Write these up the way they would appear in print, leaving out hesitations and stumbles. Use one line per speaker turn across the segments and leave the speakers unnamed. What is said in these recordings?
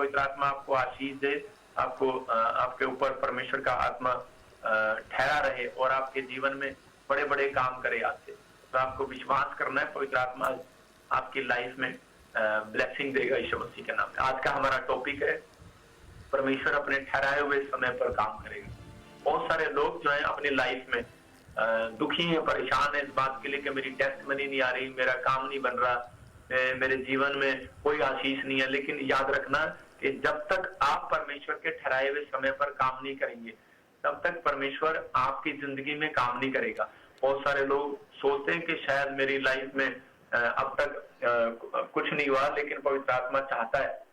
पवित्र आत्मा आपको आशीष दे, आपको आपके ऊपर परमेश्वर का आत्मा ठहरा रहे और आपके जीवन में बड़े बड़े काम करे आज से। तो आपको विश्वास करना है, पवित्र आत्मा आपकी लाइफ में ब्लेसिंग देगा यीशु मसीह के नाम में। आज का हमारा टॉपिक है परमेश्वर अपने ठहराए हुए समय पर काम करेगा। बहुत सारे लोग जो है अपनी लाइफ में दुखी हैं, परेशान है इस बात के लिए कि मेरी टेस्टमनी नहीं आ रही, मेरा काम नहीं बन रहा, मेरे जीवन में कोई आशीष नहीं है। लेकिन याद रखना कि जब तक आप परमेश्वर के ठहराए हुए समय पर काम नहीं करेंगे तब तक परमेश्वर आपकी जिंदगी में काम नहीं करेगा। बहुत सारे लोग सोचते हैं कि शायद मेरी लाइफ में अब तक कुछ नहीं हुआ, लेकिन पवित्र आत्मा चाहता है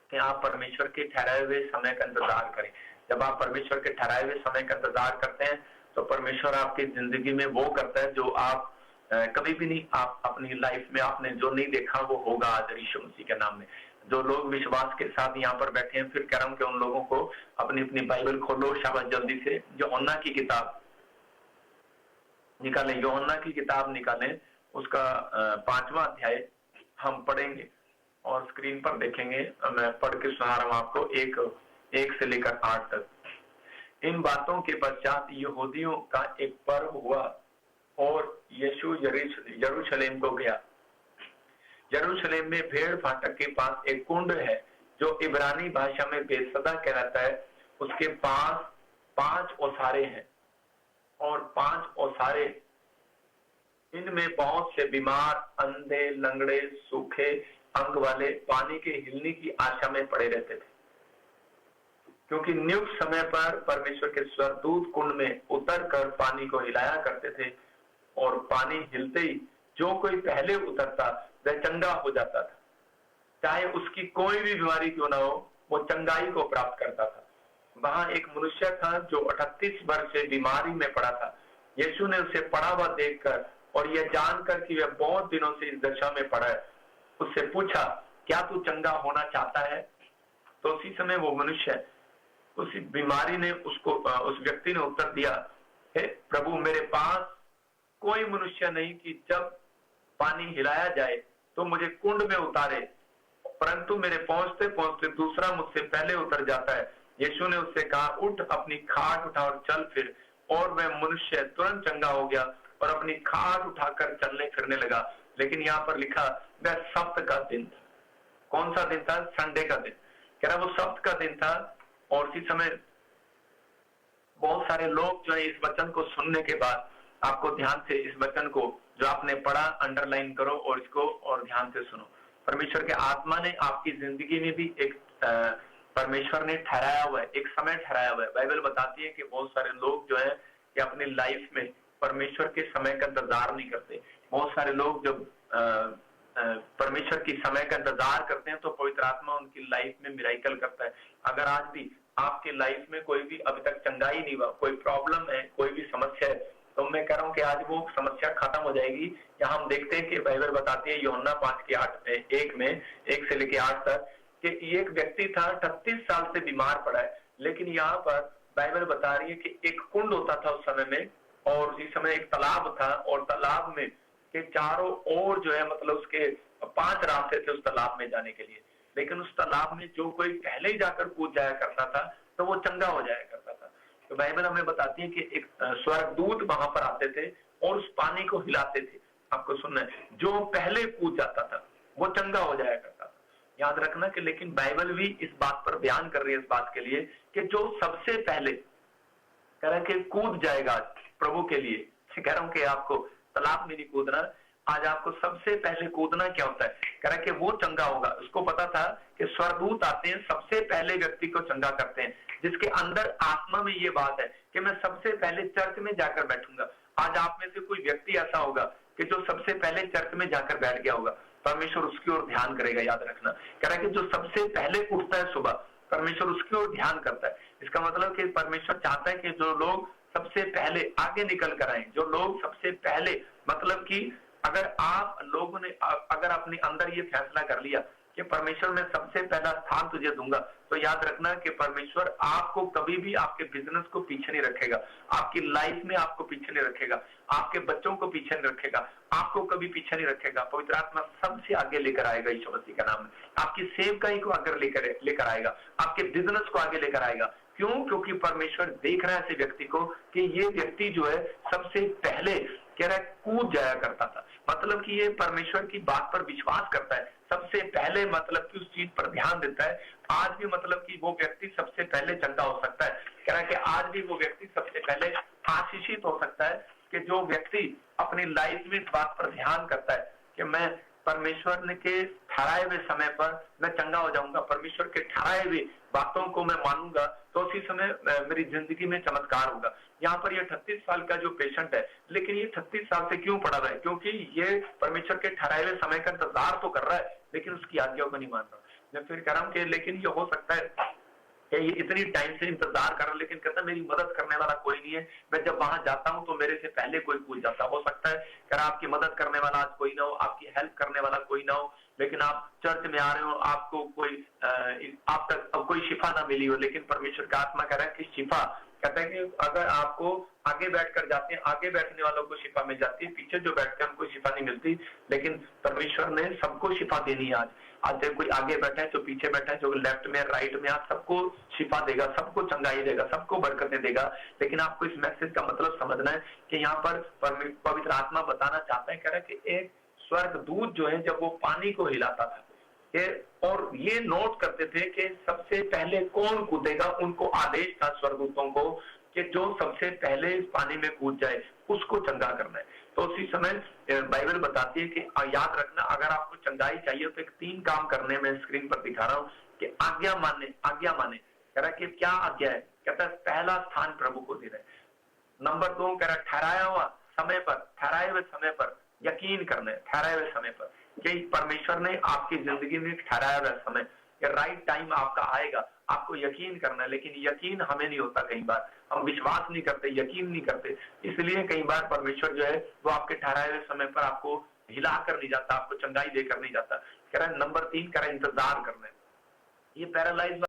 कि आप परमेश्वर के ठहराए हुए समय का इंतजार करें। जब आप परमेश्वर के ठहराए हुए समय का इंतजार करते हैं तो परमेश्वर आपकी जिंदगी में वो करता है जो आप कभी भी नहीं, आप अपनी लाइफ में आपने जो नहीं देखा वो होगा आज यीशु मसीह के नाम में। जो लोग विश्वास के साथ यहाँ पर बैठे हैं, फिर कह रहा हूं कि उन लोगों को अपनी अपनी बाइबल खोलो, शाबाश जल्दी से यूहन्ना की किताब निकालें, यूहन्ना की किताब निकालें, उसका 5वां अध्याय हम पढ़ेंगे और स्क्रीन पर देखेंगे। मैं पढ़ के सुना रहा हूं आपको 1 से लेकर 8 तक। इन बातों के पश्चात यहूदियों का एक पर्व हुआ और यीशु यरूशलेम को गया। यरूशलेम में भेड़ फाटक के पास एक कुंड है जो इब्रानी भाषा में बेसदा कहलाता है। उसके पास 5 ओसारे हैं और 5 ओसारे, इनमें बहुत से बीमार, अंधे, लंगड़े, सूखे अंग वाले पानी के हिलने की आशा में पड़े रहते थे, क्योंकि नियुक्त समय पर परमेश्वर के स्वर्गदूत कुंड में उतर कर पानी को हिलाया करते थे और पानी हिलते ही जो कोई पहले उतरता वह चंगा हो जाता था। चाहे उसकी कोई भी बीमारी क्यों ना हो, वो चंगाई को प्राप्त करता था। वहां एक मनुष्य था जो 38 वर्ष से बीमारी में पड़ा था। यीशु ने उसे पड़ा हुआ देखकर और यह जानकर कि वह बहुत दिनों से इस दशा में पड़ा है, उससे पूछा, क्या तू चंगा होना चाहता है? तो उसी समय वो मनुष्य, उसी बीमारी ने उस व्यक्ति ने उत्तर दिया, हे प्रभु, मेरे पास कोई मनुष्य नहीं कि जब पानी हिलाया जाए तो मुझे कुंड में उतारे, परंतु मेरे पहुंचते पहुंचते दूसरा मुझसे पहले उतर जाता है। यीशु ने उससे कहा, उठ, अपनी खाट उठा और चल फिर। और वह मनुष्य तुरंत चंगा हो गया और अपनी खाट उठाकर चलने फिरने लगा। लेकिन यहाँ पर लिखा, वह सब्त का दिन था। कौन सा दिन था? संडे का दिन। कह रहा वो सब्त का दिन था। और इसी समय बहुत सारे लोग जो है इस वचन को सुनने के बाद, आपको ध्यान से इस वचन को जो आपने पढ़ा अंडरलाइन करो और इसको और ध्यान से सुनो। परमेश्वर के आत्मा ने आपकी जिंदगी में भी एक परमेश्वर ने ठहराया हुआ है, एक समय ठहराया हुआ है। बाइबल बताती है कि बहुत सारे लोग जो है कि अपनी लाइफ में परमेश्वर के समय का इंतजार नहीं करते। बहुत सारे लोग जब परमेश्वर की समय का इंतजार करते हैं तो पवित्र आत्मा उनकी लाइफ में मिराइकल करता है। अगर आज भी आपके लाइफ में कोई भी अभी तक चंगाई नहीं हुआ, कोई प्रॉब्लम है, कोई भी समस्या है, तो मैं कह रहा हूं कि आज वो समस्या खत्म हो जाएगी। यहाँ हम देखते हैं कि बाइबल बताती है यूहन्ना 5:1 में 1 से लेकर 8 तक कि एक व्यक्ति था 38 साल से बीमार पड़ा है। लेकिन यहाँ पर बाइबल बता रही है कि एक कुंड होता था उस समय में, और उसी समय एक तालाब था, और तालाब में के चारों ओर जो है मतलब उसके 5 रास्ते थे उस तालाब में जाने के लिए। लेकिन उस तालाब में जो कोई पहले ही जाकर कूद जाया करता था तो वो चंगा हो जाया करता था। तो बाइबल हमें बताती है कि एक स्वर्गदूत वहां पर आते थे और उस पानी को हिलाते थे। आपको सुनना है, जो पहले कूद जाता था वो चंगा हो जाया करता था। याद रखना कि लेकिन बाइबल भी इस बात पर बयान कर रही है, इस बात के लिए कि जो सबसे पहले कह रहा है कि कूद जाएगा प्रभु के लिए। कह रहा हूं कि आपको तालाब में नहीं कूदना, आज आपको सबसे पहले कूदना क्या होता है? कह रहा है कि वो चंगा होगा। उसको पता था कि स्वर्गदूत आते हैं, सबसे पहले व्यक्ति को चंगा करते हैं, जिसके अंदर आत्मा में ये बात है कि मैं सबसे पहले चर्च में जाकर बैठूंगा। आज आप में से कोई व्यक्ति ऐसा होगा कि जो सबसे पहले चर्च में जाकर बैठ गया होगा, परमेश्वर उसकी ओर ध्यान करेगा। याद रखना, कह रहा है कि जो सबसे पहले उठता है सुबह, परमेश्वर उसकी ओर ध्यान करता है। इसका मतलब कि परमेश्वर चाहता है कि जो लोग सबसे पहले आगे निकल कर आए, जो लोग सबसे पहले, मतलब कि अगर आप लोगों ने अगर अपने अंदर ये फैसला कर लिया कि परमेश्वर मैं सबसे पहला स्थान तुझे दूंगा, तो याद रखना कि परमेश्वर आपको कभी भी आपके बिजनेस को पीछे नहीं रखेगा, आपकी लाइफ में आपको पीछे नहीं रखेगा, आपके बच्चों को पीछे नहीं रखेगा, आपको कभी पीछे नहीं रखेगा। पवित्र आत्मा सबसे आगे लेकर आएगा यीशु मसीह का नाम में, आपकी सेवकाई को आगे लेकर आएगा, आपके बिजनेस को आगे लेकर आएगा। क्यों? क्योंकि परमेश्वर देख रहा है ऐसे व्यक्ति को कि ये व्यक्ति जो है सबसे पहले कह रहा है कूद जाया करता था, मतलब कि ये परमेश्वर की बात पर विश्वास करता है, सबसे पहले मतलब कि उस चीज पर ध्यान देता है। आज भी मतलब कि वो व्यक्ति सबसे पहले चंगा हो सकता है, कह रहा है कि आज भी वो व्यक्ति सबसे पहले आशीषित हो सकता है, कि जो व्यक्ति अपनी लाइफ में इस बात पर ध्यान करता है कि मैं परमेश्वर ने के ठहराए हुए समय पर मैं चंगा हो जाऊंगा, परमेश्वर के ठहराए हुए बातों को मैं मानूंगा, तो उसी समय मेरी जिंदगी में चमत्कार होगा। यहाँ पर ये 38 साल का जो पेशेंट है, लेकिन ये 38 साल से क्यों पड़ा रहा है? क्योंकि ये परमेश्वर के ठहराए हुए समय का इंतजार तो कर रहा है, लेकिन उसकी आज्ञा को नहीं मान रहा। मैं फिर कह रहा हूँ कि लेकिन ये हो सकता है कि ये इतनी टाइम से इंतजार कर रहा, लेकिन कहता है मेरी मदद करने वाला कोई नहीं है, मैं जब वहां जाता हूं तो मेरे से पहले कोई पूछ जाता। हो सकता है कि आपकी मदद करने वाला आज कोई ना हो, आपकी हेल्प करने वाला कोई ना हो, लेकिन आप चर्च में आ रहे हो, आपको कोई आप तक अब कोई शिफा ना मिली हो, लेकिन परमेश्वर का आत्मा कह रहा है कि शिफा, कहता है कि अगर आपको आगे बैठकर जाते हैं, आगे बैठने वालों को शिफा मिल जाती है, पीछे जो बैठते हैं उनको शिफा नहीं मिलती, लेकिन परमेश्वर ने सबको शिफा देनी है। आज चाहे कोई आगे बैठा है, जो पीछे बैठा है, जो लेफ्ट में राइट में, आज सबको शिफा देगा, सबको चंगाई देगा, सबको बरकतें देगा। लेकिन आपको इस मैसेज का मतलब समझना है कि यहाँ पर पवित्र आत्मा बताना चाहता है, कह रहा है कि एक स्वर्गदूत जो है जब वो पानी को हिलाता था और ये नोट करते थे कि सबसे पहले कौन कूदेगा, उनको आदेश था स्वर्गदूतों को कि जो सबसे पहले इस पानी में कूद जाए उसको चंगा करना है। तो उसी समय बाइबल बताती है कि याद रखना, अगर आपको चंगाई चाहिए तो एक 3 काम करने में स्क्रीन पर दिखा रहा हूँ कि आज्ञा माने। कह रहा है कि क्या आज्ञा है? कहता है पहला स्थान प्रभु को दे रहे। नंबर 2 कह रहा है ठहराया हुआ समय पर, ठहराए हुए समय पर यकीन करना है, ठहराए हुए समय पर कि परमेश्वर ने आपकी जिंदगी में ठहराया हुआ समय, राइट टाइम आपका आएगा, आपको यकीन करना है। लेकिन यकीन हमें नहीं होता, कई बार हम विश्वास नहीं करते, यकीन नहीं करते, इसलिए कई बार परमेश्वर जो है वो आपके ठहराए हुए समय पर आपको हिला कर नहीं जाता, आपको चंगाई देकर नहीं जाता। कह रहा है नंबर 3 कह रहा है इंतजार करना है। ये पैरालाइज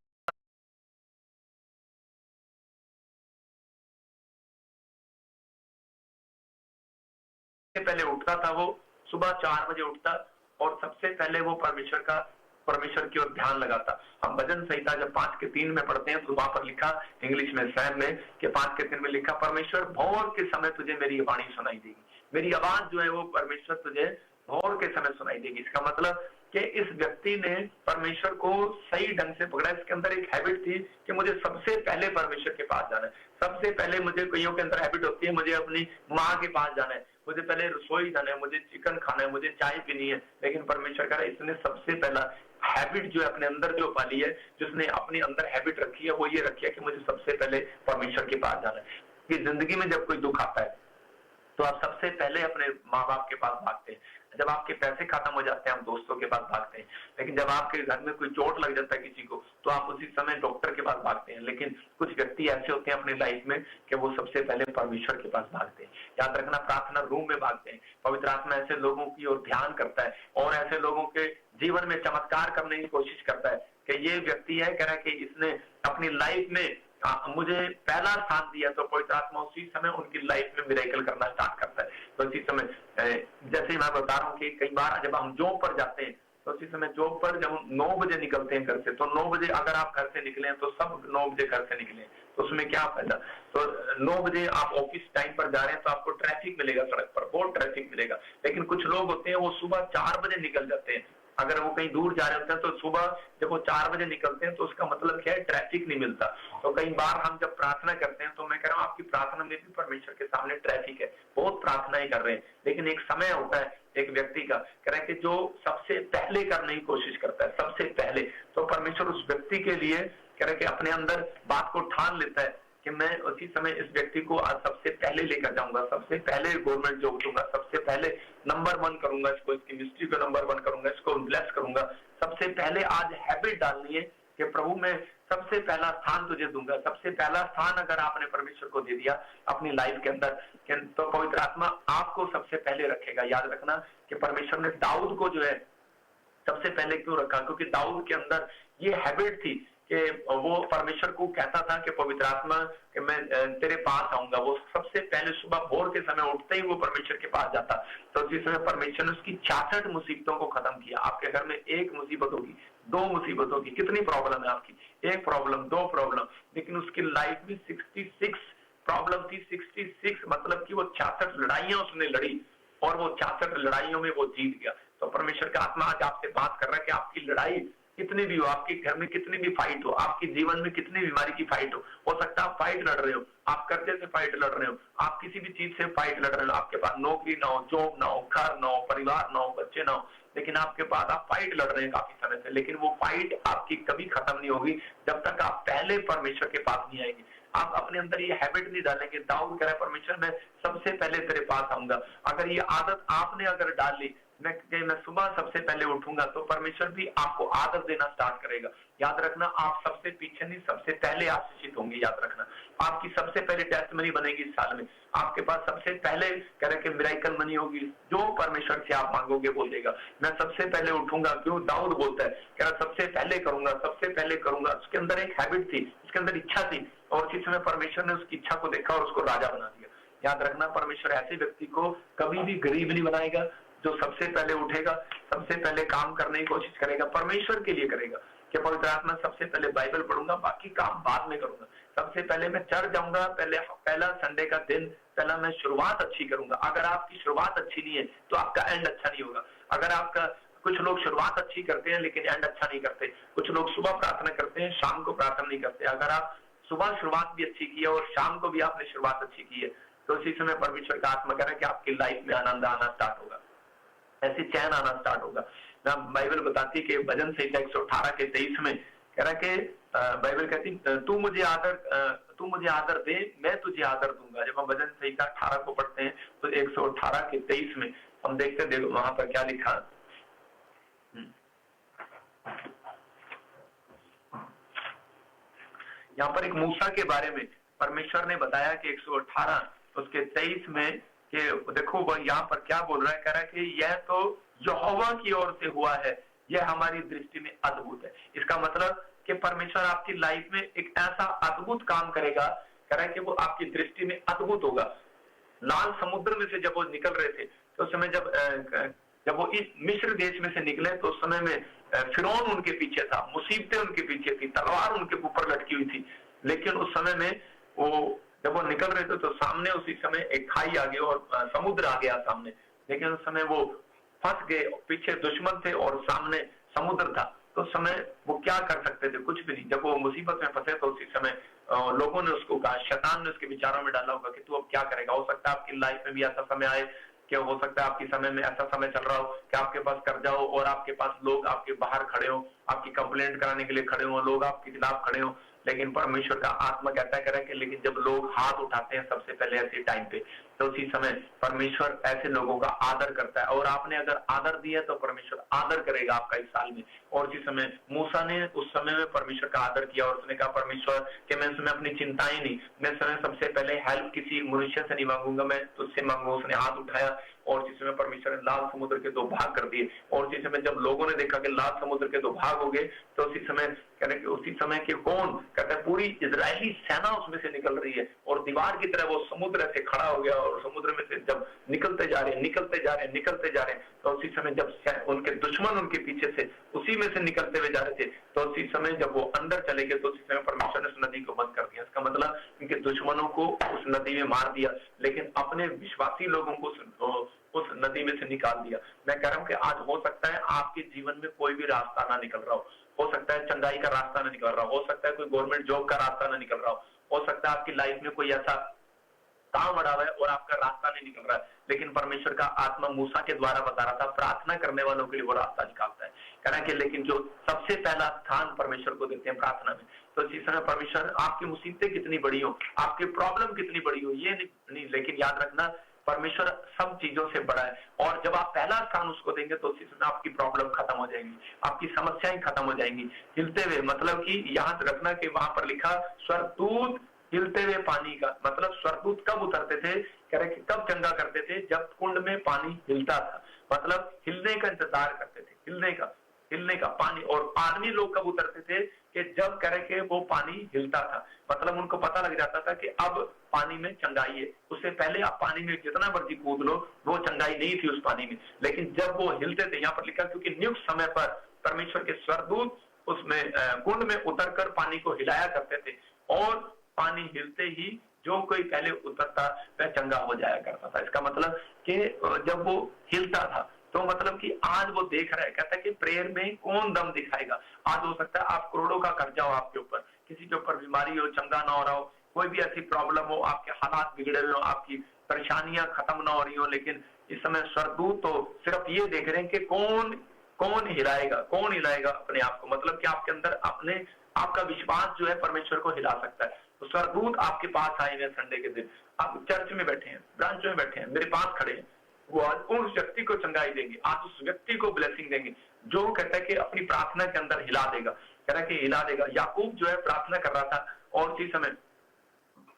पहले उठता था, वो सुबह 4 बजे उठता और सबसे पहले वो परमेश्वर की ओर ध्यान लगाता। हम भजन संहिता जब 5:3 में पढ़ते हैं तो वहां पर लिखा इंग्लिश में सैम में कि 5:3 में लिखा, परमेश्वर भोर के समय तुझे मेरी वाणी सुनाई देगी। मेरी आवाज जो है वो परमेश्वर तुझे भोर के समय सुनाई देगी। इसका मतलब कि इस व्यक्ति ने परमेश्वर को सही ढंग से पकड़ा। इसके अंदर एक हैबिट थी कि मुझे सबसे पहले परमेश्वर के पास जाना है, सबसे पहले मुझे, कईयों के अंदर हैबिट होती है मुझे अपनी माँ के पास जाना है, मुझे पहले रसोई जाना है, मुझे चिकन खाना है, मुझे चाय पीनी है। लेकिन परमेश्वर कह रहा है इसने सबसे पहला हैबिट जो है अपने अंदर जो पाली है, जिसने अपने अंदर हैबिट रखी है, वो ये रखी है कि मुझे सबसे पहले परमेश्वर के पास जाना है। कि जिंदगी में जब कोई दुख आता है तो आप सबसे पहले अपने माँ बाप के पास भागते हैं, जब आपके पैसे खत्म हो जाते हैं आप दोस्तों के पास भागते हैं, लेकिन जब आपके घर में कोई चोट लग जाता है किसी को तो आप उसी समय डॉक्टर के पास भागते हैं। लेकिन कुछ व्यक्ति ऐसे होते हैं अपनी लाइफ में कि वो सबसे पहले परमेश्वर के पास भागते हैं। याद रखना, प्रार्थना रूम में भागते हैं। पवित्र आत्मा ऐसे लोगों की ओर ध्यान करता है और ऐसे लोगों के जीवन में चमत्कार करने की कोशिश करता है कि ये व्यक्ति है, कह रहा है कि इसने अपनी लाइफ में मुझे पहला स्थान दिया, तो पवित्र आत्मा उसी समय उनकी लाइफ में मिरेकल करना स्टार्ट करता है। तो इसी समय जैसे मैं बता रहा हूँ कि कई बार जब हम जॉब पर जाते हैं तो उसी समय जॉब पर जब हम 9 बजे निकलते हैं घर से, तो 9 बजे अगर आप घर से निकले तो सब 9 बजे घर से निकले तो उसमें क्या फायदा? तो 9 बजे आप ऑफिस टाइम पर जा रहे हैं तो आपको ट्रैफिक मिलेगा, सड़क पर बहुत ट्रैफिक मिलेगा। लेकिन कुछ लोग होते हैं वो सुबह 4 बजे निकल जाते हैं, अगर वो कहीं दूर जा रहे होते हैं तो सुबह जब वो 4 बजे निकलते हैं तो उसका मतलब क्या है, ट्रैफिक नहीं मिलता। तो कई बार हम जब प्रार्थना करते हैं तो मैं कह रहा हूँ आपकी प्रार्थना में भी परमेश्वर के सामने ट्रैफिक है, बहुत प्रार्थनाएं कर रहे हैं, लेकिन एक समय होता है एक व्यक्ति का, कह रहा है कि जो सबसे पहले करने की कोशिश करता है, सबसे पहले, तो परमेश्वर उस व्यक्ति के लिए कह रहा है कि अपने अंदर बात को ठान लेता है कि मैं उसी समय इस व्यक्ति को आज सबसे पहले लेकर जाऊंगा, सबसे पहले गवर्नमेंट जॉब दूंगा, सबसे पहले नंबर 1 करूंगा इसको, इसकी मिनिस्ट्री को नंबर 1 करूंगा, इसको ब्लेस करूंगा। सबसे पहले आज हैबिट डालनी है कि प्रभु मैं सबसे पहला स्थान तुझे दूंगा। सबसे पहला स्थान अगर आपने परमेश्वर को दे दिया अपनी लाइफ के अंदर, तो पवित्र आत्मा आपको सबसे पहले रखेगा। याद रखना कि परमेश्वर ने दाऊद को जो है सबसे पहले क्यों रखा? क्योंकि दाऊद के अंदर ये हैबिट थी कि वो परमेश्वर को कहता था कि पवित्र आत्मा कि मैं तेरे पास आऊंगा। वो सबसे पहले सुबह भोर के समय उठते ही वो परमेश्वर के पास जाता। तो उसी समय परमेश्वर ने उसकी 66 मुसीबतों को खत्म किया। आपके घर में एक मुसीबत होगी, 2 मुसीबत होगी, कितनी प्रॉब्लम है आपकी? 1 प्रॉब्लम, 2 प्रॉब्लम, लेकिन उसकी लाइफ में 66 प्रॉब्लम थी। 66 मतलब कि वो 66 लड़ाइयां उसने लड़ी और वो 66 लड़ाइयों में वो जीत गया। तो परमेश्वर का आत्मा आज आपसे बात कर रहा है कि आपकी लड़ाई कितनी भी हो, आपके घर में कितनी भी फाइट हो, आपके जीवन में कितनी बीमारी की फाइट हो सकता है आप फाइट लड़ रहे हो, आप कर्जे से फाइट लड़ रहे हो, आप किसी भी चीज से फाइट लड़ रहे हो, आपके पास नौकरी ना हो, जॉब ना हो, घर ना हो, परिवार ना हो, बच्चे ना हो, लेकिन आपके पास आप फाइट लड़ रहे हैं काफी समय से, लेकिन वो फाइट आपकी कभी खत्म नहीं होगी जब तक आप पहले परमेश्वर के पास नहीं आएंगे। आप अपने अंदर ये हैबिट नहीं डालेंगे। दाऊद कह रहा है परमेश्वर मैं सबसे पहले तेरे पास आऊंगा। अगर ये आदत आपने अगर डाल ली, मैं सुबह सबसे पहले उठूंगा, तो परमेश्वर भी आपको आदत देना स्टार्ट करेगा। याद रखना, आप सबसे पीछे नहीं, सबसे पहले आशीषित होंगे। याद रखना, आपकी सबसे पहले टेस्टमनी बनेगी इस साल में। आपके पास सबसे पहले कह रहे कि मिरेकल मनी होगी। जो परमेश्वर से आप मांगोगे वो देगा। मैं सबसे पहले उठूंगा, क्यों दाऊद बोलता है, कह रहा सबसे पहले करूंगा, सबसे पहले करूंगा। उसके अंदर एक हैबिट थी, उसके अंदर इच्छा थी, और इस समय परमेश्वर ने उसकी इच्छा को देखा और उसको राजा बना दिया। याद रखना, परमेश्वर ऐसे व्यक्ति को कभी भी गरीब नहीं बनाएगा। जो सबसे पहले उठेगा, सबसे पहले काम करने की कोशिश करेगा, परमेश्वर के लिए करेगा कि पवित्र आत्मा सबसे पहले बाइबल पढ़ूंगा, बाकी काम बाद में करूंगा। सबसे पहले मैं चर्च जाऊंगा, पहला संडे का दिन, पहला मैं शुरुआत अच्छी करूंगा। अगर आपकी शुरुआत अच्छी नहीं है तो आपका एंड अच्छा नहीं होगा। अगर आपका कुछ लोग शुरुआत अच्छी करते हैं लेकिन एंड अच्छा नहीं करते। कुछ लोग सुबह प्रार्थना करते हैं, शाम को प्रार्थना नहीं करते। अगर आप सुबह शुरुआत भी अच्छी की है और शाम को भी आपने शुरुआत अच्छी की है, तो उसी समय परमेश्वर का आत्मा कह रहा है कि आपकी लाइफ में आनंद आना स्टार्ट होगा, ऐसे चैन आना स्टार्ट होगा। बाइबल बताती है कि भजन संहिता 118 के 23 में कह रहा है कि बाइबल कहती तू मुझे आदर दे, मैं तुझे आदर दूंगा। जब हम भजन संहिता 18 को पढ़ते हैं तो 118 के 23 में हम देखते हैं वहां पर क्या लिखा। यहाँ पर एक मूसा के बारे में परमेश्वर ने बताया कि 118 उसके 23 में कि देखो वह यहाँ पर क्या बोल रहा है, कह रहा है कि यह तो यहोवा की ओर से हुआ है, यह हमारी दृष्टि में अद्भुत है। इसका मतलब कि परमेश्वर आपकी लाइफ में एक ऐसा अद्भुत काम करेगा, कह रहा है कि वो आपकी दृष्टि में अद्भुत होगा। लाल समुद्र में से जब वो निकल रहे थे तो उस समय जब वो इस मिस्र देश में से निकले तो उस समय में फिरौन उनके पीछे था, मुसीबतें उनके पीछे थी, तलवार उनके ऊपर लटकी हुई थी। लेकिन उस समय में वो जब वो निकल रहे थे तो सामने उसी समय एक खाई आ गई और समुद्र आ गया सामने। लेकिन उस समय वो फंस गए, पीछे दुश्मन थे और सामने समुद्र था। तो उस समय वो क्या कर सकते थे? कुछ भी नहीं। जब वो मुसीबत में फंसे तो उसी समय लोगों ने उसको कहा, शैतान ने उसके विचारों में डाला होगा कि तू अब क्या करेगा। हो सकता है आपकी लाइफ में भी ऐसा समय आए कि हो सकता है आपकी समय में ऐसा समय चल रहा हो कि आपके पास कर्जा हो और आपके पास लोग आपके बाहर खड़े हो, आपकी कंप्लेंट कराने के लिए खड़े हो, लोग आपके खिलाफ खड़े हो। लेकिन परमेश्वर का आत्मा कहता है कि लेकिन जब लोग हाथ उठाते हैं सबसे पहले ऐसे टाइम पे, तो उसी समय परमेश्वर ऐसे लोगों का आदर करता है। और आपने अगर आदर दिया तो परमेश्वर आदर करेगा आपका इस साल में। और उसी समय मूसा ने उस समय में परमेश्वर का आदर किया और उसने कहा परमेश्वर कि मैं इसमें अपनी चिंताएं नहीं, मैं समय सबसे पहले हेल्प किसी मनुष्य से नहीं मांगूंगा, मैं तुझसे मांगूंगा। उसने हाथ उठाया और जिस समय परमेश्वर ने लाल समुद्र के 2 भाग कर दिए। और जिस समय जब लोगों ने देखा कि लाल समुद्र के 2 भाग हो गए तो उसी समय के कौन कहते हैं पूरी इजरायली सेना उसमें से निकल रही है और दीवार की तरह वो समुद्र से खड़ा हो गया और समुद्र में से जब निकलते जा रहे हैं तो उसी समय जब उनके दुश्मन उनके पीछे से उसी में से निकलते हुए जा रहे थे तो उसी समय जब वो अंदर चले गए तो उसी समय परमेश्वर ने उस नदी को बंद कर दिया। इसका मतलब उनके दुश्मनों को उस नदी में मार दिया लेकिन अपने विश्वासी लोगों को उस नदी में से निकाल दिया। मैं कह रहा हूँ कि आज हो सकता है आपके जीवन में कोई भी रास्ता ना निकल रहा हो सकता है चंगाई का रास्ता ना निकल रहा हो सकता है कोई गवर्नमेंट जॉब का रास्ता ना निकल रहा हो सकता है आपकी लाइफ में कोई ऐसा काम अड़ा हुआ है और आपका रास्ता नहीं निकल रहा है, लेकिन परमेश्वर का आत्मा मूसा के द्वारा बता रहा था प्रार्थना करने वालों के लिए वो रास्ता निकालता है। कहना कि लेकिन जो सबसे पहला स्थान परमेश्वर को देते हैं प्रार्थना में, तो इसी समय परमेश्वर आपकी मुसीबतें कितनी बड़ी हो, आपकी प्रॉब्लम कितनी बड़ी हो ये नहीं, लेकिन याद रखना परमेश्वर सब चीजों से बड़ा है। और जब आप पहला स्थान उसको देंगे तो उसी समय आपकी प्रॉब्लम खत्म हो जाएंगी, आपकी समस्याएं खत्म हो जाएंगी। हिलते हुए मतलब कि याद रखना कि वहां पर लिखा स्वर्गदूत हिलते हुए पानी का मतलब स्वर्गदूत कब उतरते थे, कह रहे कि कब चंगा करते थे जब कुंड में पानी हिलता था, मतलब हिलने का इंतजार करते थे, हिलने का। हिलने का पानी। और आदमी लोग कब उतरते थे कि जब करे के वो पानी हिलता था, मतलब उनको पता लग जाता था कि अब पानी में चंगाई है। उससे पहले आप पानी में जितना मर्जी कूद लो, वो चंगाई नहीं थी उस पानी में। लेकिन जब वो हिलते थे, यहाँ पर लिखा क्योंकि नियुक्त समय पर परमेश्वर के स्वर्गदूत उसमें कुंड में उतरकर पानी को हिलाया करते थे, और पानी हिलते ही जो कोई पहले उतरता वह चंगा हो जाया करता था। इसका मतलब कि जब वो हिलता था तो मतलब कि आज वो देख रहा है, कहता है कि प्रेयर में कौन दम दिखाएगा। आज हो सकता है आप करोड़ों का कर्जा हो आपके ऊपर, किसी के ऊपर बीमारी हो, चंगा ना हो रहा हो, कोई भी ऐसी प्रॉब्लम हो, आपके हालात बिगड़े हुए हो, आपकी परेशानियां खत्म ना हो रही हो, लेकिन इस समय स्वर्गदूत तो सिर्फ ये देख रहे हैं कि कौन हिलाएगा, कौन हिलाएगा अपने आप को। मतलब कि आपके अंदर अपने आपका विश्वास जो है परमेश्वर को हिला सकता है। तो स्वर्गदूत आपके पास आए हैं संडे के दिन, आप चर्च में बैठे हैं, ब्रांच में बैठे हैं, मेरे पास खड़े हैं, वो आज उस व्यक्ति को चंगाई देंगे, आज उस व्यक्ति को ब्लेसिंग देंगे जो कहता है कि अपनी प्रार्थना के अंदर हिला देगा, कह रहा है कि हिला देगा। याकूब जो है प्रार्थना कर रहा था, और उसी समय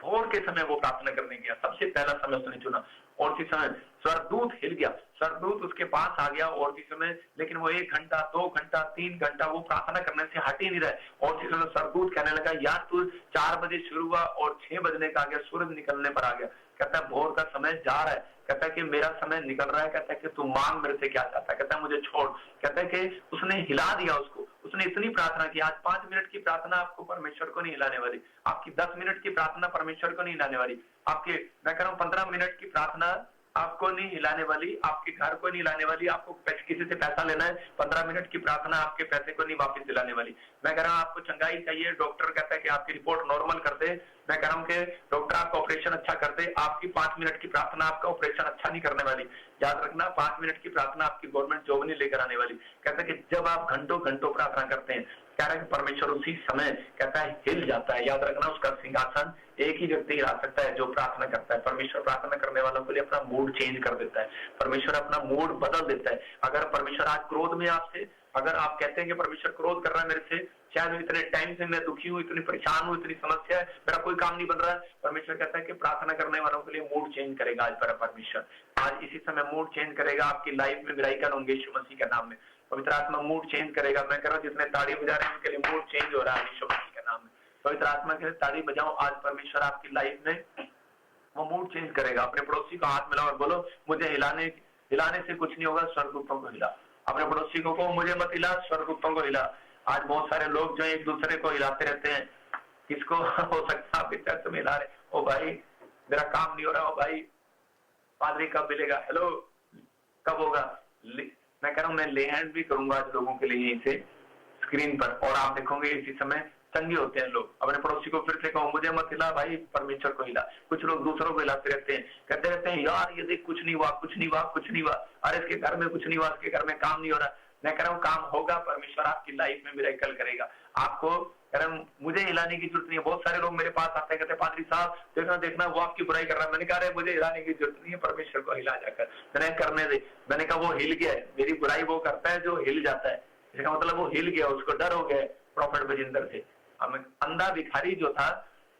भोर के समय वो प्रार्थना करने गया, सबसे पहला समय उसने चुना, और उसी समय स्वर्गदूत हिल गया, स्वर्गदूत उसके पास आ गया, और उसी समय लेकिन वो 1 घंटा 2 घंटा 3 घंटा वो प्रार्थना करने से हट ही नहीं रहे। और उसी समय स्वर्गदूत कहने लगा, यार तू 4 बजे शुरू हुआ और 6 बजने का आ गया, सूरज निकलने पर आ गया, कहता है भोर का समय जा रहा है, कहता है कि मेरा समय निकल रहा है, कहता है कि तू मांग मेरे से क्या चाहता है, कहता है मुझे छोड़। कहता है कि उसने हिला दिया उसको, उसने इतनी प्रार्थना की। आज 5 मिनट की प्रार्थना आपको परमेश्वर को नहीं हिलाने वाली, आपकी 10 मिनट की प्रार्थना परमेश्वर को नहीं हिलाने वाली, आपके मैं कह रहा हूँ 15 मिनट की प्रार्थना आपको नहीं हिलाने वाली, आपके घर को नहीं हिलाने वाली। आपको किसी से पैसा लेना है, 15 मिनट की प्रार्थना आपके पैसे को नहीं वापस दिलाने वाली। मैं कह रहा हूँ आपको चंगाई चाहिए, डॉक्टर कहता है कि आपकी रिपोर्ट नॉर्मल कर दे, मैं कह रहा हूँ कि डॉक्टर आपका ऑपरेशन अच्छा कर दे, आपकी 5 मिनट की प्रार्थना आपका ऑपरेशन अच्छा नहीं करने वाली। याद रखना, 5 मिनट की प्रार्थना आपकी गवर्नमेंट जॉब नहीं लेकर आने वाली। कहता है कि जब आप घंटों घंटों प्रार्थना करते हैं, कह रहा है कि परमेश्वर उसी समय कहता है हिल जाता है। याद रखना, उसका सिंहासन एक ही व्यक्ति हिला सकता है जो प्रार्थना करता है। परमेश्वर प्रार्थना करने वालों के लिए अपना मूड चेंज कर देता है, परमेश्वर अपना मूड बदल देता है। अगर परमेश्वर आज क्रोध में आपसे, अगर आप कहते हैं कि परमेश्वर क्रोध कर रहा है मेरे से, शायद इतने टाइम से मैं दुखी हूँ, इतनी परेशान हूँ, इतनी समस्या है, मेरा कोई काम नहीं बन रहा है, परमेश्वर कहता है कि प्रार्थना करने वालों के लिए मूड चेंज करेगा आज मेरा परमेश्वर। आज इसी समय मूड चेंज करेगा आपकी लाइफ में, मिराइकल होंगे यीशु मसीह के नाम में। पवित्र आत्मा मूड चेंज करेगा। मैं कह रहा हूँ जितने ताड़ी बजा रहे हैं उनके लिए मूड चेंज हो रहा है यीशु मसीह के नाम में। पवित्र आत्मा के ताड़ी बजाओ, आज परमेश्वर आपकी लाइफ में वो मूड चेंज करेगा। अपने पड़ोसी को हाथ मिलाओ और बोलो, मुझे हिलाने से कुछ नहीं होगा, स्वर्गदूतों को हिला। अपने पड़ोसी को कहो, मुझे मत हिला, स्वर्गदूतों को हिला। आज बहुत सारे लोग जो एक दूसरे को हिलाते रहते हैं, किसको हो सकता है आप चर्च में हिला रहे, ओ भाई मेरा काम नहीं हो रहा, ओ भाई पादरी कब मिलेगा, हेलो कब होगा। मैं कह रहा हूँ मैं ले हैंड भी करूंगा आज लोगों के लिए यहीं से स्क्रीन पर, और आप देखोगे इसी समय चंगे होते हैं लोग। अपने पड़ोसी को फिर से कहो, मुझे मत हिला भाई, परमेश्वर को हिला। कुछ लोग दूसरों को हिलाते रहते हैं, कहते रहते हैं यार ये देख कुछ नहीं हुआ, कुछ नहीं हुआ, कुछ नहीं हुआ, अरे इसके घर में कुछ नहीं हुआ, इसके घर में काम नहीं हो रहा। मैं कह रहा हूँ काम होगा, परमेश्वर आपकी लाइफ में मिरेकल करेगा। आपको कह रहा हूँ मुझे हिलाने की जरूरत नहीं है। बहुत सारे लोग मेरे पास आते हैं, कहते पादरी साहब देखना वो आपकी बुराई कर रहा है। मैंने कहा मुझे हिलाने की जरूरत नहीं है, परमेश्वर को हिला जाकर मैंने करने दे। मैंने कहा वो हिल गया है, मेरी बुराई वो करता है जो हिल जाता है, इसका मतलब वो हिल गया, उसको डर हो गया। प्रॉफिट बजिंदर से अंधा भिखारी जो था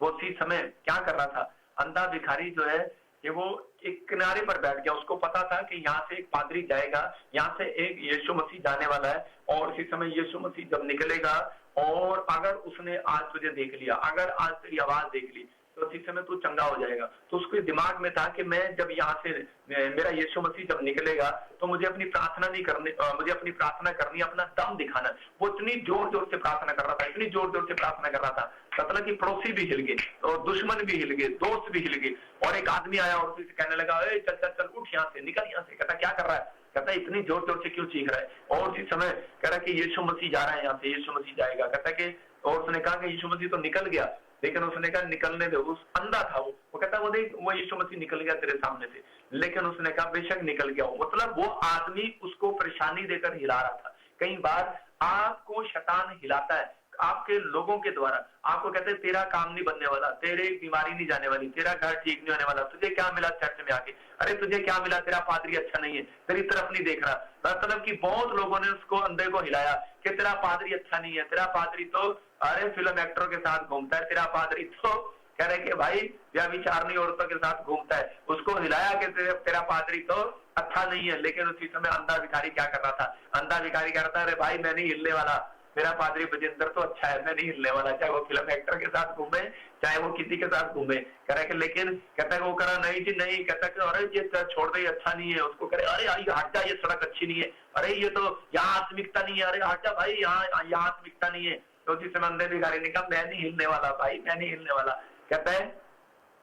वो उसी समय क्या कर रहा था, अंधा भिखारी जो है कि वो एक किनारे पर बैठ गया। उसको पता था कि यहाँ से एक पादरी जाएगा, यहाँ से एक यीशु मसीह जाने वाला है, और इसी समय यीशु मसीह जब निकलेगा और अगर उसने आज तुझे देख लिया, अगर आज तेरी आवाज देख ली, तो इसी समय तू चंगा हो जाएगा। तो उसके दिमाग में था कि मैं जब यहाँ से मेरा यीशु मसीह जब निकलेगा तो मुझे अपनी प्रार्थना नहीं करनी, मुझे अपनी प्रार्थना करनी, अपना दम दिखाना। वो इतनी जोर जोर से प्रार्थना कर रहा था, इतनी जोर जोर से प्रार्थना कर रहा था, मतलब कि पड़ोसी भी हिल गए और दुश्मन भी हिल गए, दोस्त भी हिल गए। और एक आदमी आया और उसे कहने लगा, चल चल चल उठ यहाँ से, निकल यहाँ से। कहता क्या कर रहा है, कहता इतनी जोर जोर से क्यों चीख रहा है। और उसी समय कह रहा कि यीशु मसीह जा रहा है यहाँ से, यीशु मसीह जाएगा। कहता कि और उसने कहा कि यीशु मसीह तो निकल गया, लेकिन उसने कहा निकलने दे, उस अंधा था वो कहता वो देख वो यीशु मसीह निकल गया तेरे सामने से, लेकिन उसने कहा बेशक निकल गया हो। मतलब वो आदमी उसको परेशानी देकर हिला रहा था। कई बार आपको शैतान हिलाता है आपके लोगों के द्वारा, आपको कहते हैं तेरा काम नहीं बनने वाला, तेरे बीमारी नहीं जाने वाली, तेरा घर ठीक नहीं होने वाला, तुझे क्या मिला चर्च में आके, अरे तुझे क्या मिला, तेरा पादरी अच्छा नहीं है, तेरी तरफ नहीं देख रहा। मतलब कि बहुत लोगों ने उसको अंधे को हिलाया कि तेरा पादरी अच्छा नहीं है, तेरा पादरी तो अरे फिल्म एक्टरों के साथ घूमता है, तेरा पादरी तो कह रहे कि भाई व्यभिचारिणी औरतों के साथ घूमता है। उसको हिलाया कि तेरा पादरी तो अच्छा नहीं है, लेकिन उसी समय अंधा भिखारी क्या कर रहा था? अंधा भिखारी कह रहा था, अरे भाई मैं नहीं हिलने वाला, मेरा पादरी बजिंदर तो अच्छा है, मैं नहीं हिलने वाला, चाहे वो फिल्म एक्टर के साथ घूमे, चाहे वो किसी के साथ घूमे। कह रहे कि लेकिन कहता है वो करा नहीं जी नहीं, कहता कि अरे ये छोड़ दे, अच्छा नहीं है। उसको कह रहे अरे हट जा, ये सड़क अच्छी नहीं है, अरे ये तो यहाँ आत्मिकता नहीं है, अरे हट जा भाई, यहाँ आत्मिकता नहीं है। तो उसी समय अंधे भिखारी ने कहा मैं नहीं हिलने वाला भाई, मैं नहीं हिलने वाला। कहता है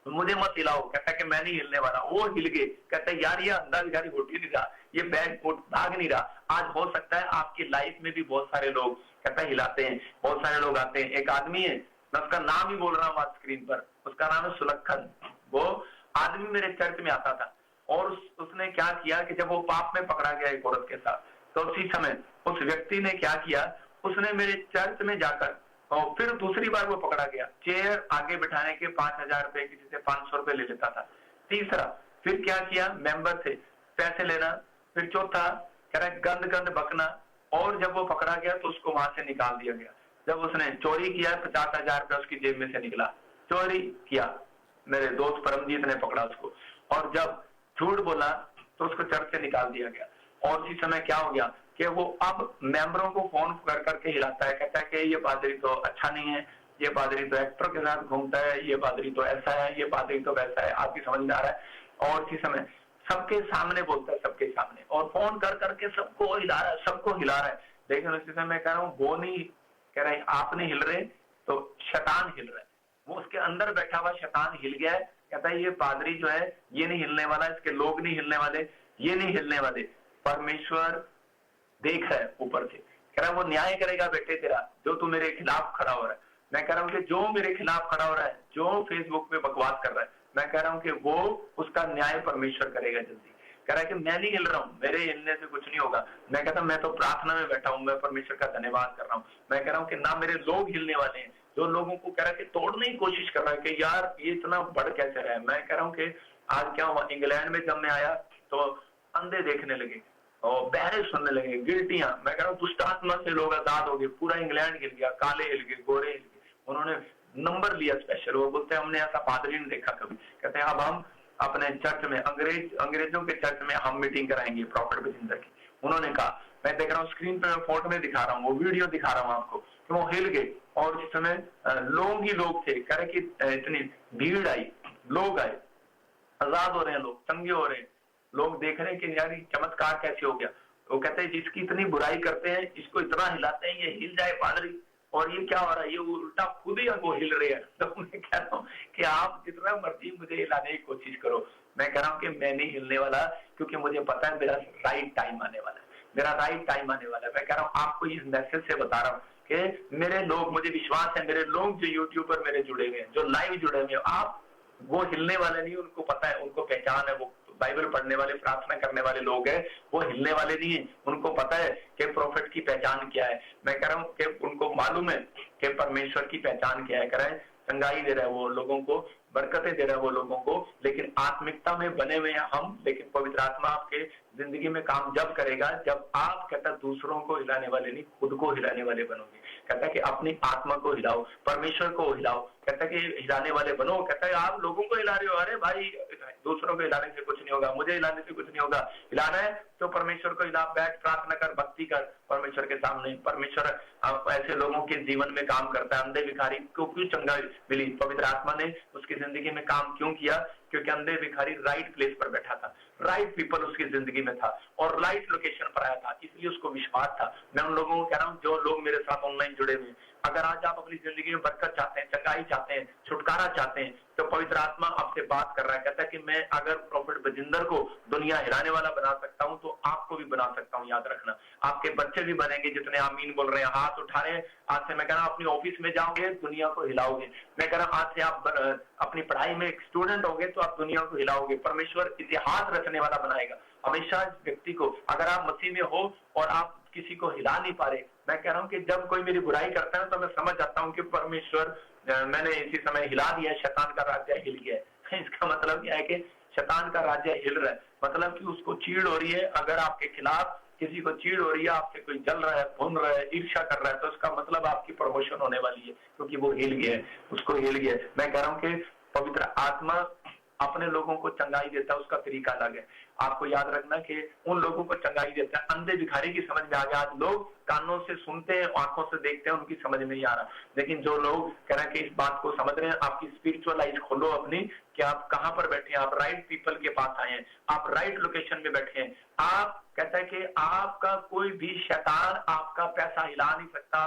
मुझे मत हिलाओ, कहता है कि मैं नहीं हिलने वाला। वो हिल गए। कहता है यार ये अंधा भिखारी उठ ही नहीं रहा, ये बैग भाग नहीं रहा। आज हो सकता है आपकी लाइफ में भी बहुत सारे लोग कहता है हिलाते हैं, बहुत सारे लोग आते हैं। एक आदमी है, मैं उसका नाम ही बोल रहा हूँ आज स्क्रीन पर, उसका नाम है सुलक्षण। वो आदमी मेरे चर्च में आता था और उसने क्या किया कि जब वो पाप में पकड़ा गया एक औरत के साथ, तो उसी समय उस व्यक्ति ने क्या किया, उसने मेरे चर्च में जाकर, और फिर दूसरी बार वो पकड़ा गया, चेयर आगे बिठाने के 5,000 रुपए, किसी से 500 रुपए ले लेता था। तीसरा फिर क्या किया, मेंबर से पैसे लेना। फिर चौथा कह रहा है गंद गंद बकना। और जब वो पकड़ा गया तो उसको वहां से निकाल दिया गया। जब उसने चोरी किया 50,000 रुपया उसकी जेब में से निकला, चोरी किया, मेरे दोस्त परमजीत ने पकड़ा उसको। और जब झूठ बोला तो उसको चर्च से निकाल दिया गया। और उसी समय क्या हो गया कि वो अब मेंबरों को फोन कर करके हिलाता है, कहता है कि ये पादरी तो अच्छा नहीं है, ये पादरी तो एक्टर के साथ घूमता है, ये पादरी तो ऐसा है, ये पादरी तो वैसा है। आपकी समझ में आ रहा है? और इसी समय सबके सामने बोलता है, सबके सामने, और फोन कर करके सबको हिला रहा है, सबको हिला रहा है। लेकिन उसी समय मैं कह रहा हूँ वो नहीं कह रहे आप नहीं हिल रहे, तो शैतान हिल रहा है। वो उसके अंदर बैठा हुआ शैतान हिल गया है। कहता है ये पादरी जो है ये नहीं हिलने वाला, इसके लोग नहीं हिलने वाले, ये नहीं हिलने वाले। परमेश्वर देख रहा है ऊपर से, कह रहा है वो न्याय करेगा बेटे तेरा, जो तू मेरे खिलाफ खड़ा हो रहा है। मैं कह रहा हूँ कि जो मेरे खिलाफ खड़ा हो रहा है, जो फेसबुक पे बकवास कर रहा है, मैं कह रहा हूँ कि वो उसका न्याय परमेश्वर करेगा जल्दी। कह रहा है कि मैं नहीं हिल रहा हूँ, मेरे हिलने से कुछ नहीं होगा। मैं कहता मैं तो प्रार्थना में बैठा हूँ, मैं परमेश्वर का धन्यवाद कर रहा हूँ। मैं कह रहा हूँ कि ना मेरे लोग हिलने वाले हैं, जो लोगों को कह रहा है कि तोड़ने की कोशिश कर रहा है कि यार ये इतना बढ़ कैसे रहा है। मैं कह रहा हूँ कि आज क्या हुआ, इंग्लैंड में जब मैं आया तो अंधे देखने लगे और बहरे सुनने लगे, गिल्टियां। मैं कह रहा हूँ दुष्ट आत्मा से लोग आजाद हो गए, पूरा इंग्लैंड हिल गया, काले हिल गए, गोरे हिल गए। उन्होंने नंबर लिया स्पेशल, वो बोलते हैं हमने ऐसा पादरी नहीं देखा कभी। कहते हैं अब हम अपने चर्च में अंग्रेजों के चर्च में हम मीटिंग कराएंगे प्रॉफिट बजिंदर की। उन्होंने कहा, मैं देख रहा हूँ स्क्रीन पे, मैं फोटो में दिखा रहा हूँ, वो वीडियो दिखा रहा हूँ आपको, कि वो हिल गए। और जिस समय लोग ही लोग थे, कह रहे कि इतनी भीड़ आई, लोग आए, आजाद हो रहे हैं लोग, चंगे हो रहे हैं, लोग देख रहे हैं कि यार चमत्कार कैसे हो गया। वो कहते हैं जिसकी इतनी बुराई करते हैं, इसको इतना हिलाते हैं, ये हिल जाए पादरी, और ये क्या हो रहा है, ये उल्टा खुद ही वो हिल रहे हैं। तो मैं कह रहा हूँ कि आप जितना मर्जी मुझे हिलाने की कोशिश करो, मैं कह रहा हूँ कि मैं नहीं हिलने वाला, क्योंकि मुझे पता है मेरा राइट टाइम आने वाला है, मेरा राइट टाइम आने वाला है। मैं कह रहा हूँ आपको इस मैसेज से बता रहा हूँ कि मेरे लोग, मुझे विश्वास है मेरे लोग जो यूट्यूब पर मेरे जुड़े हुए हैं, जो लाइव जुड़े हुए हैं, आप वो हिलने वाले नहीं, उनको पता है, उनको पहचान है, वो बाइबल पढ़ने वाले, प्रार्थना करने वाले लोग हैं, वो हिलने वाले नहीं है। उनको पता है कि प्रोफेट की पहचान क्या है। मैं कह रहा हूँ कि उनको मालूम है कि परमेश्वर की पहचान क्या है। कह रहा है चंगाई दे रहा है वो लोगों को, बरकतें दे रहा है वो लोगों को, लेकिन आत्मिकता में बने हुए हैं हम। लेकिन पवित्र आत्मा आपके जिंदगी में काम जब करेगा जब आप, कहता दूसरों को हिलाने वाले नहीं, खुद को हिलाने वाले बनोगे। कहता है कि अपनी आत्मा को हिलाओ, परमेश्वर को हिलाओ। कहता है कि हिलाने वाले बनो। कहता है आप लोगों को हिला रहे हो, अरे भाई दूसरों को हिलाने से कुछ नहीं होगा, मुझे हिलाने से कुछ नहीं होगा। हिलाना है तो परमेश्वर को हिला, बैठ प्रार्थना कर, भक्ति कर परमेश्वर के सामने। परमेश्वर ऐसे लोगों के जीवन में काम करता है। अंधे भिखारी को क्यों चंगाई मिली? पवित्र आत्मा ने उसकी जिंदगी में काम क्यों किया? क्योंकि अंधे भिखारी राइट प्लेस पर बैठा था, राइट पीपल उसकी जिंदगी में था और राइट लोकेशन पर आया था, इसलिए उसको विश्वास था। मैं उन लोगों को कह रहा हूँ जो लोग मेरे साथ ऑनलाइन जुड़े हुए हैं, अगर आज आप अपनी जिंदगी में बरकत चाहते हैं, चंगाई चाहते हैं, छुटकारा चाहते हैं, तो पवित्र आत्मा आपसे बात कर रहा है। कहता है कि मैं अगर प्रॉफिट बजिंदर को दुनिया हिलाने वाला बना सकता हूं, तो आपको भी बना सकता हूं। याद रखना, आपके बच्चे भी बनेंगे जितने आमीन बोल रहे हैं, हाथ उठा रहे हैं। आज से मैं कह रहा हूं अपनी ऑफिस में जाओगे, दुनिया को हिलाओगे। मैं कह रहा हूं आज से आप अपनी पढ़ाई में एक स्टूडेंट होगे तो आप दुनिया को हिलाओगे। परमेश्वर इतिहास रचने वाला बनाएगा हमेशा व्यक्ति को। अगर आप मसीह में हो और आप किसी को हिला नहीं पा रहे, मैं कह रहा हूं कि जब कोई मेरी बुराई करता है तो मैं समझ जाता हूं कि परमेश्वर, मैंने इसी समय हिला दिया, शैतान का राज्य हिल गया है। इसका मतलब यह है कि शैतान का राज्य हिल रहा है, मतलब कि उसको चीड़ हो रही है। अगर आपके खिलाफ किसी को चीड़ हो रही है, आपसे कोई जल रहा है, भून रहा है, ईर्ष्या कर रहा है, तो उसका मतलब आपकी प्रमोशन होने वाली है, क्योंकि वो हिल गया है, उसको हिल गया है। मैं कह रहा हूँ कि पवित्र आत्मा अपने लोगों को चंगाई देता है, उसका तरीका अलग है। आपको याद रखना कि उन लोगों को चंगाई देता है। अंधे भिखारी की समझ में आ गया। आज लोग कानों से सुनते हैं, आंखों से देखते हैं, उनकी समझ में नहीं आ रहा। लेकिन जो लोग कह रहे हैं कि इस बात को समझ रहे हैं, आपकी स्पिरिचुअल आइज खोलो अपनी, कि आप कहां पर बैठे हैं, आप राइट पीपल के पास आए हैं, आप राइट लोकेशन में बैठे हैं। आप कहता है कि आपका कोई भी शैतान आपका पैसा हिला नहीं सकता,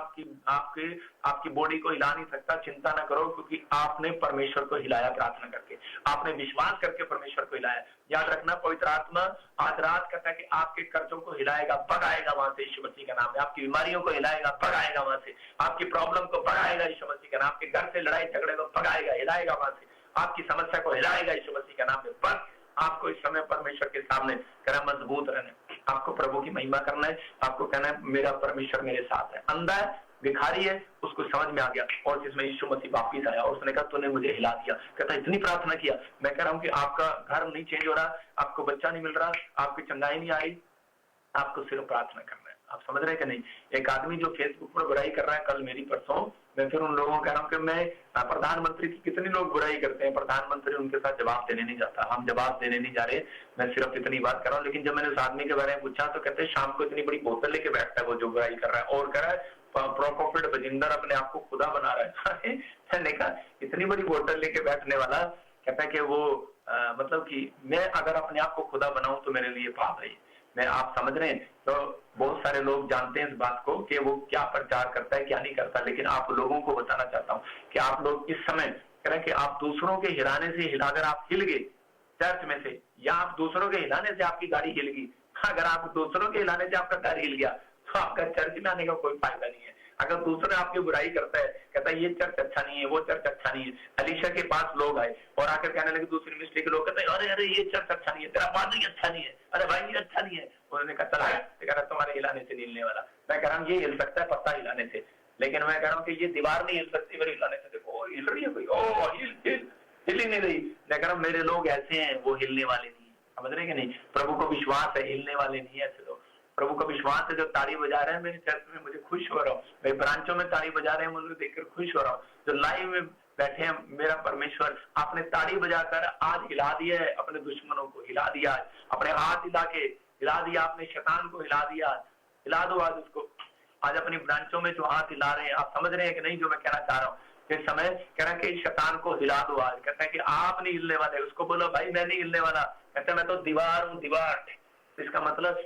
आपकी बॉडी को हिला नहीं सकता। चिंता ना करो, क्योंकि आपने परमेश्वर को हिलाया प्रार्थना करके, आपने विश्वास करके परमेश्वर को हिलाया। याद रखना, पवित्र आत्मा आज रात कहता है कि आपके कर्जों को हिलाएगा, भगाएगा वहां से यीशु मसीह का नाम में। आपकी बीमारियों को हिलाएगा, भगाएगा वहां से। आपकी प्रॉब्लम को भगाएगा यीशु मसीह का नाम। आपके घर से लड़ाई झगड़े को भगाएगा, हिलाएगा वहां से। आपकी समस्या को हिलाएगा यीशु मसीह का नाम में। बस आपको इस समय परमेश्वर के सामने कहना मजबूत रहना है, आपको प्रभु की महिमा करना है, आपको कहना है मेरा परमेश्वर मेरे साथ है। अंधा है, भिखारी है, उसको समझ में आ गया, और जिसमें यीशु मसीह वापिस आया और उसने कहा तूने मुझे हिला दिया। कहता इतनी प्रार्थना किया। मैं कह रहा हूँ कि आपका घर नहीं चेंज हो रहा, आपको बच्चा नहीं मिल रहा, आपकी चंगाई नहीं आई, आपको सिर्फ प्रार्थना करना है। आप समझ रहे हैं कि नहीं? एक आदमी जो फेसबुक पर बुराई कर रहा है, कल मेरी परसों, मैं फिर उन लोगों को कह रहा हूँ कि मैं प्रधानमंत्री की कितनी लोग बुराई करते हैं, प्रधानमंत्री उनके साथ जवाब देने नहीं जाता। हम जवाब देने नहीं जा रहे, मैं सिर्फ इतनी बात कर रहा हूँ। लेकिन जब मैंने उस आदमी के बारे में पूछा तो कहते हैं शाम को इतनी बड़ी बोतल लेके बैठता है वो जो बुराई कर रहा है, और कह रहा है प्रोफेट बजिंदर अपने आप को खुदा बना रहा है। मैंने कहा इतनी बड़ी बोतल लेके बैठने वाला, कहता है कि वो मतलब कि मैं अगर अपने आप को खुदा बनाऊं तो मेरे लिए पाप है। मैं आप समझ रहे हैं? तो बहुत सारे लोग जानते हैं इस बात को कि वो क्या प्रचार करता है क्या नहीं करता, लेकिन आप लोगों को बताना चाहता हूँ कि आप लोग इस समय कह रहे हैं कि आप दूसरों के हिलाने से हिलाकर आप हिल गए चर्च में से, या आप दूसरों के हिलाने से आपकी गाड़ी हिल गई। अगर आप दूसरों के हिलाने से आपका घर हिल गया तो आपका चर्च में आने का कोई फायदा नहीं है। अगर दूसरा आपकी बुराई करता है, कहता है ये चर्च अच्छा नहीं है, वो चर्च अच्छा नहीं है। अलीशा के पास लोग आए और आकर कहने लगे, दूसरी मिस्ट्री के लोग कहते हैं अरे अरे ये चर्च अच्छा नहीं है, तेरा पादरी अच्छा नहीं है, अरे भाई ये अच्छा नहीं है। उन्होंने कहा चला कह रहा तुम्हारे हिलाने से नहीं हिलने वाला। मैं कह रहा हूँ ये हिल सकता है पत्ता हिलाने से, लेकिन मैं कह रहा हूँ कि ये दीवार नहीं हिल सकती मेरे हिलाने से। देखो हिल रही है कोई, ओ हिल ही नहीं रही। मैं कह रहा हूँ मेरे लोग ऐसे हैं, वो हिलने वाले नहीं है। समझ रहे कि नहीं? प्रभु को विश्वास है, हिलने वाले नहीं है ऐसे लोग। प्रभु का विश्वास है, जो ताली बजा रहे हैं मेरे चर्च में मुझे खुश हो रहा हूँ, मेरे ब्रांचों में ताली बजा रहे हैं मुझे देखकर खुश हो रहा हूँ। जो लाइव में बैठे हैं मेरा परमेश्वर आपने ताली बजाकर आज हिला दिया है, अपने दुश्मनों को हिला दिया, अपने हाथ हिला के हिला दिया, आपने शैतान को हिला दिया। हिला दो आज उसको। आज अपनी ब्रांचों में जो हाथ हिला रहे हैं, आप समझ रहे हैं कि नहीं जो मैं कहना चाह रहा हूँ? इस समय कह रहा है कि शैतान को हिला दो आज। कहता है कि आप नहीं हिलने वाले, उसको बोलो भाई मैं नहीं हिलने वाला। कहता है मैं तो दीवार हूँ, दीवार। इसका मतलब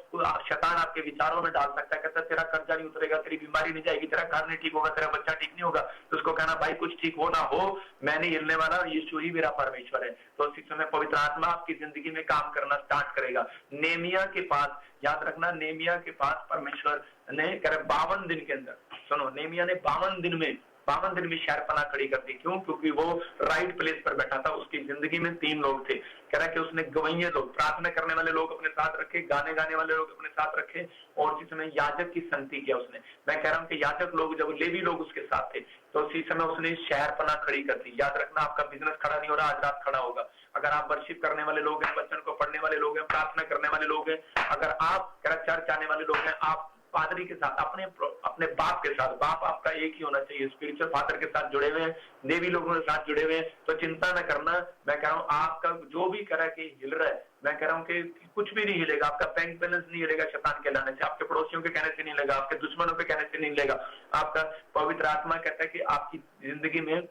शैतान आपके विचारों में डाल सकता है। कहता है तेरा कर्जा नहीं उतरेगा, तेरी बीमारी नहीं जाएगी, तेरा घर नहीं ठीक होगा, तेरा बच्चा ठीक नहीं होगा। तो उसको कहना भाई कुछ ठीक हो ना हो, मैं नहीं हिलने वाला, यीशु ही मेरा परमेश्वर है। तो इस समय पवित्र आत्मा आपकी जिंदगी में काम करना स्टार्ट करेगा। नेमिया के पास, याद रखना, नेमिया के पास परमेश्वर ने कह रहे 52 दिन के अंदर, सुनो, नेमिया ने 52 दिन में शहरपना खड़ी कर दी। क्यों? क्योंकि वो राइट प्लेस पर बैठा था। उसकी जिंदगी में 3 लोग थे। कह रहा है कि उसने गवैये लोग, प्रार्थना करने वाले लोग अपने साथ रखे, गाने गाने वाले लोग अपने साथ रखे, और जिसमें याजक की संगति किया उसने। मैं कह रहा हूँ कि याजक लोग, जब लेवी लोग उसके साथ थे, तो उसी समय उसने शहरपना खड़ी कर दी। याद रखना, आपका बिजनेस खड़ा नहीं हो रहा, आज रात खड़ा होगा। अगर आप वर्शिप करने वाले लोग हैं, वचन को पढ़ने वाले लोग हैं, प्रार्थना करने वाले लोग हैं, अगर आप चर्च आने वाले लोग हैं, आप पादरी के साथ, अपने बाप के साथ, बाप आपका एक ही होना चाहिए, स्पिरिचुअल फादर के साथ जुड़े हुए हैं, देवी लोगों के साथ जुड़े हुए हैं, तो चिंता न करना। मैं कह रहा हूँ आपका जो भी कह रहा है कि हिल रहा है, मैं कह रहा हूँ कि कुछ भी नहीं हिलेगा। आपका बैंक बैलेंस नहीं हिलेगा शैतान के लाने से, आपके पड़ोसियों के कहने से नहीं हिलेगा, आपके दुश्मनों के कहने से नहीं हिलेगा। आपका पवित्र आत्मा कहता है कि आपकी जिंदगी में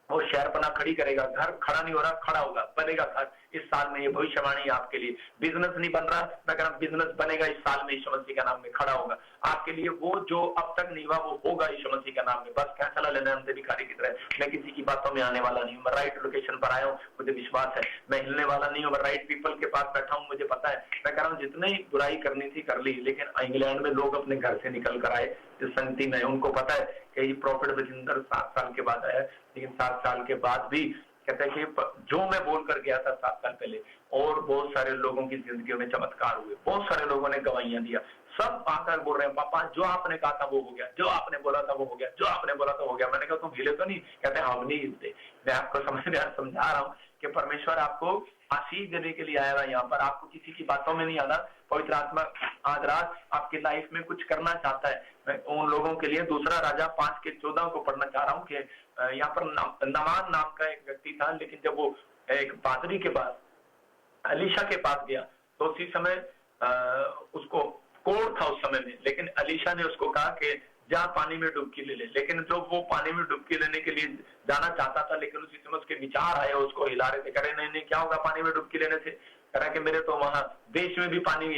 वो शहरपना खड़ी करेगा। घर खड़ा नहीं हो रहा, खड़ा होगा, बनेगा घर इस साल में। ये भविष्यवाणी है आपके लिए। बिजनेस नहीं बन रहा, मैं कह रहा हूं बिजनेस बनेगा इस साल में, यीशु मसीह के नाम में खड़ा होगा आपके लिए। वो जो अब तक नहीं हुआ वो होगा यीशु मसीह के नाम में। बस फैसला लेना है अंधे भिखारी की तरह। मैं किसी की बातों में आने वाला नहीं हूँ, मैं राइट लोकेशन पर आया हूँ, मुझे विश्वास है। मैं हिलने वाला नहीं हूँ, मैं राइट पीपल के पास बैठा हूँ, मुझे पता है। मैं कह रहा हूँ जितनी बुराई करनी थी कर ली, लेकिन इंग्लैंड में लोग अपने घर से निकल कर आए इस संगति में। उनको पता है कि ये प्रॉफिट बजिंदर 7 साल के बाद आया, लेकिन 7 साल के बाद भी कहते हैं कि जो मैं बोल कर गया था 7 साल पहले, और बहुत सारे लोगों की जिंदगियों में चमत्कार हुए, बहुत सारे लोगों ने गवाहियां दिया। सब आकर बोल रहे हैं पापा जो आपने कहा था वो हो गया, जो आपने बोला था वो हो गया, जो आपने बोला था हो गया। मैंने कहा तुम हिले तो नहीं? कहते हम नहीं हिलते। मैं आपको समझ में समझा रहा हूँ कि परमेश्वर आपको आशीष देने के लिए आया हुआ यहाँ पर, आपको किसी की बातों में नहीं आना। पवित्र आत्मा आज रात आपकी लाइफ में कुछ करना चाहता है। मैं उन लोगों के लिए दूसरा राजा 5:14 को पढ़ना चाह रहा हूँ कि यहाँ पर नमान नाम का एक व्यक्ति था, लेकिन जब वो एक पादरी के पास, अलीशा के पास गया तो उसी समय उसको कोढ़ था उस समय में, लेकिन अलीशा ने उसको कहा कि जा पानी में डुबकी ले ले। लेकिन जो वो पानी में डुबकी लेने के लिए जाना चाहता था, लेकिन उसी समय उसके विचार आए, उसको हिला रहे थे, कह रहे नहीं क्या होगा पानी में डुबकी लेने से, कह रहा कि मेरे तो वहां देश में भी पानी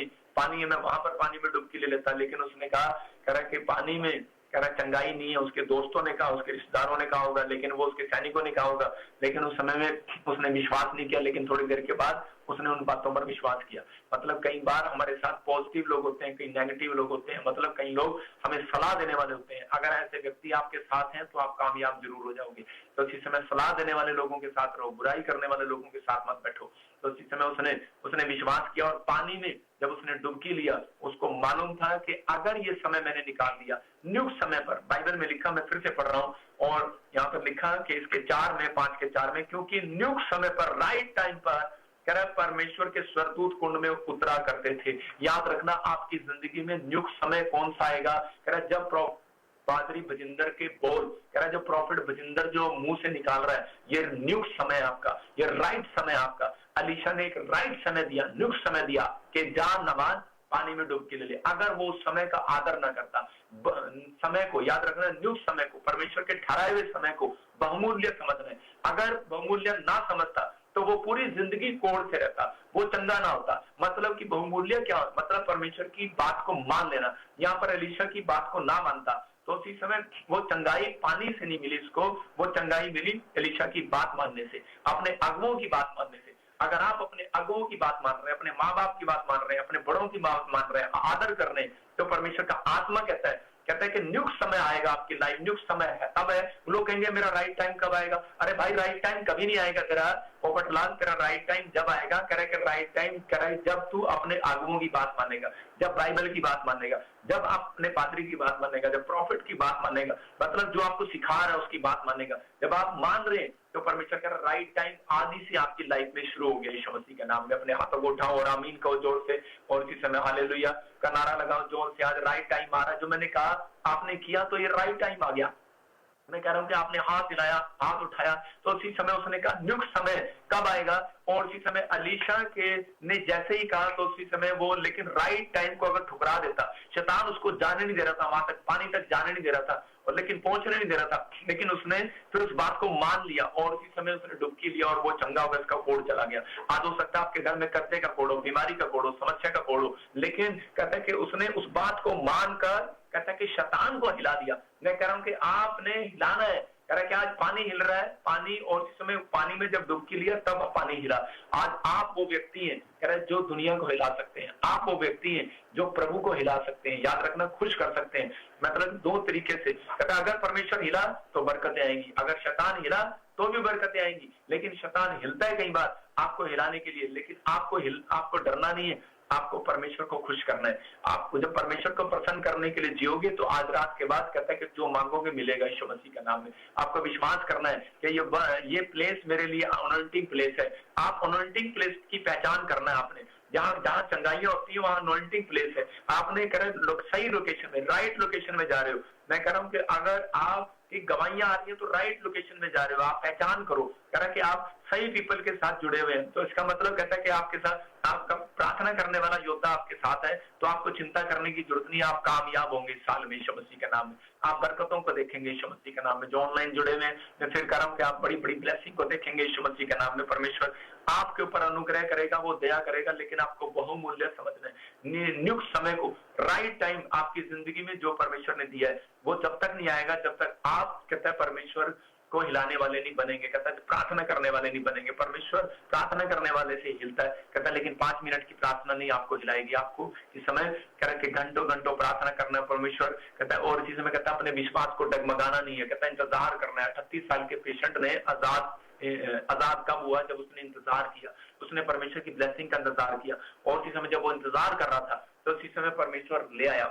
है, मैं वहां पर पानी में डुबकी ले लेता। लेकिन उसने कहा, कह रहा कि पानी में, कह रहा चंगाई नहीं है। उसके दोस्तों ने कहा, उसके रिश्तेदारों ने कहा होगा, लेकिन वो उसके सैनिकों ने कहा होगा, लेकिन उस समय में उसने विश्वास नहीं किया। लेकिन थोड़ी देर के बाद उसने उन बातों पर विश्वास किया। मतलब कई बार हमारे साथ पॉजिटिव लोग होते हैं, कई नेगेटिव लोग होते हैं, मतलब कई लोग हमें सलाह देने वाले होते हैं। अगर ऐसे व्यक्ति आपके साथ हैं तो आप कामयाब जरूर हो जाओगे। तो इसी समय सलाह देने वाले लोगों के साथ रहो, बुराई करने वाले लोगों के साथ मत बैठो। तो इसी समय उसने विश्वास किया और पानी में जब उसने डुबकी लिया, उसको मालूम था कि अगर ये समय मैंने निकाल दिया नियुक्त समय पर, बाइबल में लिखा, मैं फिर से पढ़ रहा हूँ और यहाँ पर लिखा कि इसके 5 के 4 में, क्योंकि नियुक्त समय पर, राइट टाइम पर, कह रहा परमेश्वर के स्वर्गदूत कुंड में उतरा करते थे। याद रखना, आपकी जिंदगी में नियुक्त समय कौन सा आएगा, कह रहा जब पादरी भजिंदर के बोल, कह रहा जो प्रॉफिट भजिंदर जो मुंह से निकाल रहा है, ये नियुक्त समय आपका, ये राइट समय आपका। अलीशा ने एक राइट समय दिया, नियुक्त समय दिया कि जा नमान पानी में डुबकी ले ले। अगर वो उस समय का आदर ना करता, समय को याद रखना, नियुक्त समय को, परमेश्वर के ठहराए हुए समय को बहुमूल्य समझना, अगर बहुमूल्य ना समझता तो वो पूरी जिंदगी कोढ़ से रहता, वो चंगा ना होता। मतलब कि बहुमूल्य क्या, मतलब परमेश्वर की बात को मान लेना। यहाँ पर अलीशा की बात को ना मानता तो उसी समय वो चंगाई पानी से नहीं मिली उसको, वो चंगाई मिली एलीशा की बात मानने से, अपने अगुओं की बात मानने से। अगर आप अपने अगुओं की बात मान रहे हैं, अपने माँ बाप की बात मान रहे हैं, अपने बड़ों की बात मान रहे हैं, आदर कर रहे हैं, तो परमेश्वर का आत्मा कहता है कि नियुक्त समय आएगा आपकी लाइफ, नियुक्त समय है, तब है। लोग कहेंगे मेरा राइट टाइम कब आएगा? अरे भाई राइट टाइम कभी नहीं आएगा तेरा, पोपटलाल, तेरा राइट टाइम जब आएगा, कह रहे कि राइट टाइम करे जब तू अपने आगुओं की बात मानेगा, जब बाइबल की बात मानेगा, जब आप अपने पादरी की बात मानेगा, जब प्रॉफिट की बात मानेगा, मतलब जो आपको सिखा रहा है उसकी बात मानेगा। जब आप मान रहे हैं तो परमेश्वर कह रहा राइट टाइम आदि से आपकी लाइफ में शुरू हो गया। यीशु मसीह के नाम में अपने हाथों को उठाओ और आमीन कहो जोर से, और इसी समय हालेलुया का नारा लगाओ जोर से। आज राइट टाइम आ रहा है, जो मैंने कहा आपने किया तो ये राइट टाइम आ गया। मैं कह रहा हूं कि आपने हाथ हिलाया, हाथ उठाया, तो उसी समय उसने कहा नियुक्त समय कब आएगा, और उसी समय अलीशा के ने जैसे ही कहा तो उसी समय वो, लेकिन राइट टाइम को अगर ठुकरा देता, शैतान उसको जाने नहीं दे रहा था, वहां तक पानी तक जाने नहीं दे रहा था, और लेकिन पहुंचने नहीं दे रहा था, लेकिन उसने फिर उस बात को मान लिया और उसी समय उसने डुबकी लिया और वो चंगा होगा, इसका कोढ़ चला गया। आज हो सकता है आपके घर में कर्जे का कोढ़ हो, बीमारी का कोढ़ हो, समस्या का कोढ़ हो, लेकिन कहता है कि उसने उस बात को मानकर, कहता है कि शैतान को हिला दिया। मैं कह रहा हूं कि आपने हिलाना है। कह रहा है कि आज पानी हिल रहा है, पानी, और इस समय पानी में जब डुबकी लिया तब पानी हिला। आज आप वो व्यक्ति हैं, कह रहा है जो दुनिया को हिला सकते हैं, आप वो व्यक्ति हैं जो प्रभु को हिला सकते हैं, याद रखना, खुश कर सकते हैं। मतलब दो तरीके से, कहता अगर परमेश्वर हिला तो बरकतें आएंगी, अगर शैतान हिला तो भी बरकतें आएंगी। लेकिन शैतान हिलता है कई बार आपको हिलाने के लिए, लेकिन आपको डरना नहीं है, आपको परमेश्वर को खुश करना है। आपको जब परमेश्वर को प्रसन्न करने के लिए जियोगे तो आज रात के बाद कहता है कि जो मांगोगे मिलेगा यीशु मसीह का नाम में। आपको विश्वास करना है कि ये प्लेस मेरे लिए अनॉइंटिंग प्लेस है। आप अनॉइंटिंग प्लेस की पहचान करना है आपने, जहां चंगाइयां होती है वहां अनॉइंटिंग प्लेस है। आपने सही लोकेशन में, राइट लोकेशन में जा रहे हो। मैं कह रहा हूं कि अगर आप की गवाहियां आ रही है तो राइट लोकेशन में जा रहे हो, आप पहचान करो। कह रहा है कि आप सही पीपल के साथ जुड़े हुए हैं, तो इसका मतलब कहता है कि आपके साथ आपका प्रार्थना करने वाला योद्धा आपके साथ है, तो आपको चिंता करने की जरूरत नहीं है। आप कामयाब होंगे इस साल में यीशु मसीह के नाम में, आप बरकतों को देखेंगे यीशु मसीह के नाम में। जो ऑनलाइन जुड़े हुए हैं, मैं फिर कह रहा हूं कि आप बड़ी बड़ी ब्लेसिंग को देखेंगे यीशु मसीह के नाम में। परमेश्वर आपके ऊपर अनुग्रह करेगा, वो दया करेगा, लेकिन आपको बहुमूल्य समझना है। नियुक्त समय को, राइट टाइम आपकी जिंदगी में जो परमेश्वर ने दिया है वो जब तक नहीं आएगा जब तक आप, कहता है, परमेश्वर को हिलाने वाले नहीं बनेंगे। कहता है प्रार्थना करने वाले नहीं बनेंगे। परमेश्वर प्रार्थना करने वाले से हिलता है, कहता है, लेकिन 5 मिनट की प्रार्थना नहीं आपको हिलाएगी। आपको इस समय कह रहा है कि घंटों घंटों प्रार्थना करना है। परमेश्वर कहता है, और इसी समय कहता है अपने विश्वास को डगमगाना नहीं है, कहता है इंतजार करना है। 38 साल के पेशेंट ने आजाद कब हुआ? जब उसने इंतजार किया, उसने परमेश्वर की ब्लेसिंग का इंतजार किया, और उसी समय जब वो इंतजार कर रहा था तो उसी समय परमेश्वर ले आया।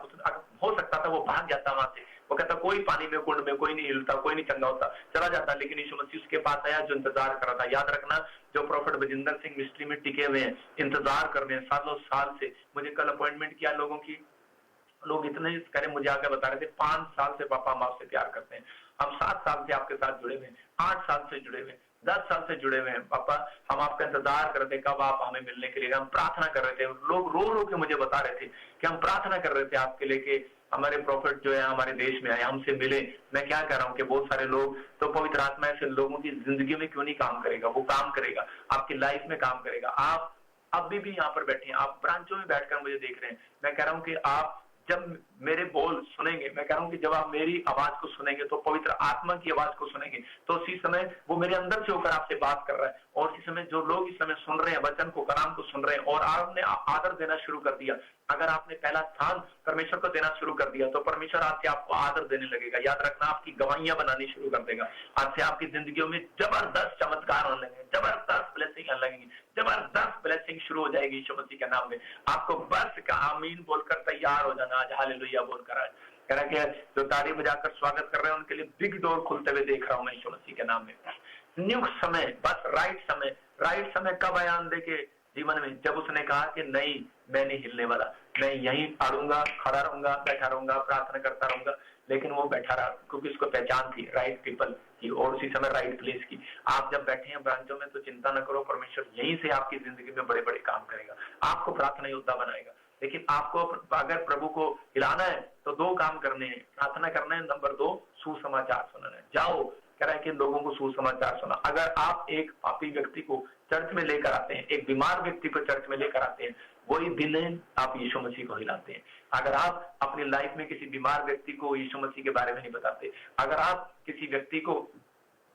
हो सकता था वो भाग जाता वहां से, वो कहता कोई पानी में कुंड में कोई नहीं हिलता, कोई नहीं चंगा होता, चला जाता। लेकिन यीशु मसीह उसके पास आया जो इंतजार कर रहा था। याद रखना, जो प्रोफेट बजिंदर सिंह मिस्ट्री में टिके हुए हैं, इंतजार कर रहे हैं सालों साल से। मुझे कल अपॉइंटमेंट किया लोगों की, लोग इतने करे मुझे आके बता रहे थे 5 साल से पापा हम आपसे प्यार करते हैं, हम 7 साल से आपके साथ जुड़े हुए हैं, 8 साल से जुड़े हुए हैं, 10 साल से जुड़े हुए हैं पापा, हम आपका इंतजार कर रहे थे कब आप हमें मिलने के लिए। हम प्रार्थना कर रहे थे, लोग रो रो के मुझे बता रहे थे कि हम प्रार्थना कर रहे थे आपके लिए कि हमारे प्रॉफिट जो है हमारे देश में आए, हमसे मिले। मैं क्या कह रहा हूँ कि बहुत सारे लोग, तो पवित्र आत्मा ऐसे लोगों की जिंदगी में क्यों नहीं काम करेगा? वो काम करेगा, आपकी लाइफ में काम करेगा। आप अभी भी यहाँ पर बैठे हैं, आप ब्रांचों में बैठकर मुझे देख रहे हैं। मैं कह रहा हूँ कि आप जब मेरे बोल सुनेंगे, मैं कह रहा हूँ कि जब आप मेरी आवाज को सुनेंगे तो पवित्र आत्मा की आवाज को सुनेंगे, तो उसी समय वो मेरे अंदर से होकर आपसे बात कर रहा है। और इसी समय जो लोग इस समय सुन रहे हैं वचन को, कलाम को सुन रहे हैं और आपने आदर देना शुरू कर दिया, अगर आपने पहला स्थान परमेश्वर को देना शुरू कर दिया तो परमेश्वर आज से आपको आदर देने लगेगा। याद रखना, आपकी गवाहियां बनानी शुरू कर देगा। आज से आपकी जिंदगियों में जबरदस्त चमत्कार होने लगेंगे, जबरदस्त ब्लेसिंग आने लगेंगी, जबरदस्त ब्लेसिंग शुरू हो जाएगी यीशु मसीह के नाम में। आपको बस का आमीन बोलकर तैयार हो जाना आज, हालेलुया बोलकर। आज कह रहा है कि जो ताली बजाकर स्वागत कर रहे हैं उनके लिए बिग डोर खुलते हुए देख रहा हूं मैं यीशु मसीह के नाम में। नियुक्त समय, बस राइट समय कब आया आंधे के जीवन में? जब उसने कहा कि नहीं, मैं नहीं हिलने वाला, मैं यहीं अड़ूंगा, खड़ा रहूंगा, बैठा रहूंगा, प्रार्थना करता रहूंगा। लेकिन वो बैठा रहा क्योंकि उसको पहचान थी राइट पीपल की और उसी समय राइट प्लेस की। आप जब बैठे हैं ब्रांचों में तो चिंता न करो, परमेश्वर यहीं से आपकी जिंदगी में बड़े बड़े काम करेगा, आपको प्रार्थना योद्धा बनाएगा। लेकिन आपको अगर प्रभु को हिलाना है तो 2 काम करने हैं, प्रार्थना करना है, नंबर 2 सुसमाचार सुनाना है। जाओ, कह रहा है कि लोगों को सुसमाचार सुना। अगर आप एक पापी व्यक्ति को चर्च में लेकर आते हैं, एक बीमार व्यक्ति को चर्च में लेकर आते हैं, वही दिन आप यीशु मसीह को हिलाते हैं। अगर आप अपनी लाइफ में किसी बीमार व्यक्ति को यीशु मसीह के बारे में नहीं बताते, अगर आप किसी व्यक्ति को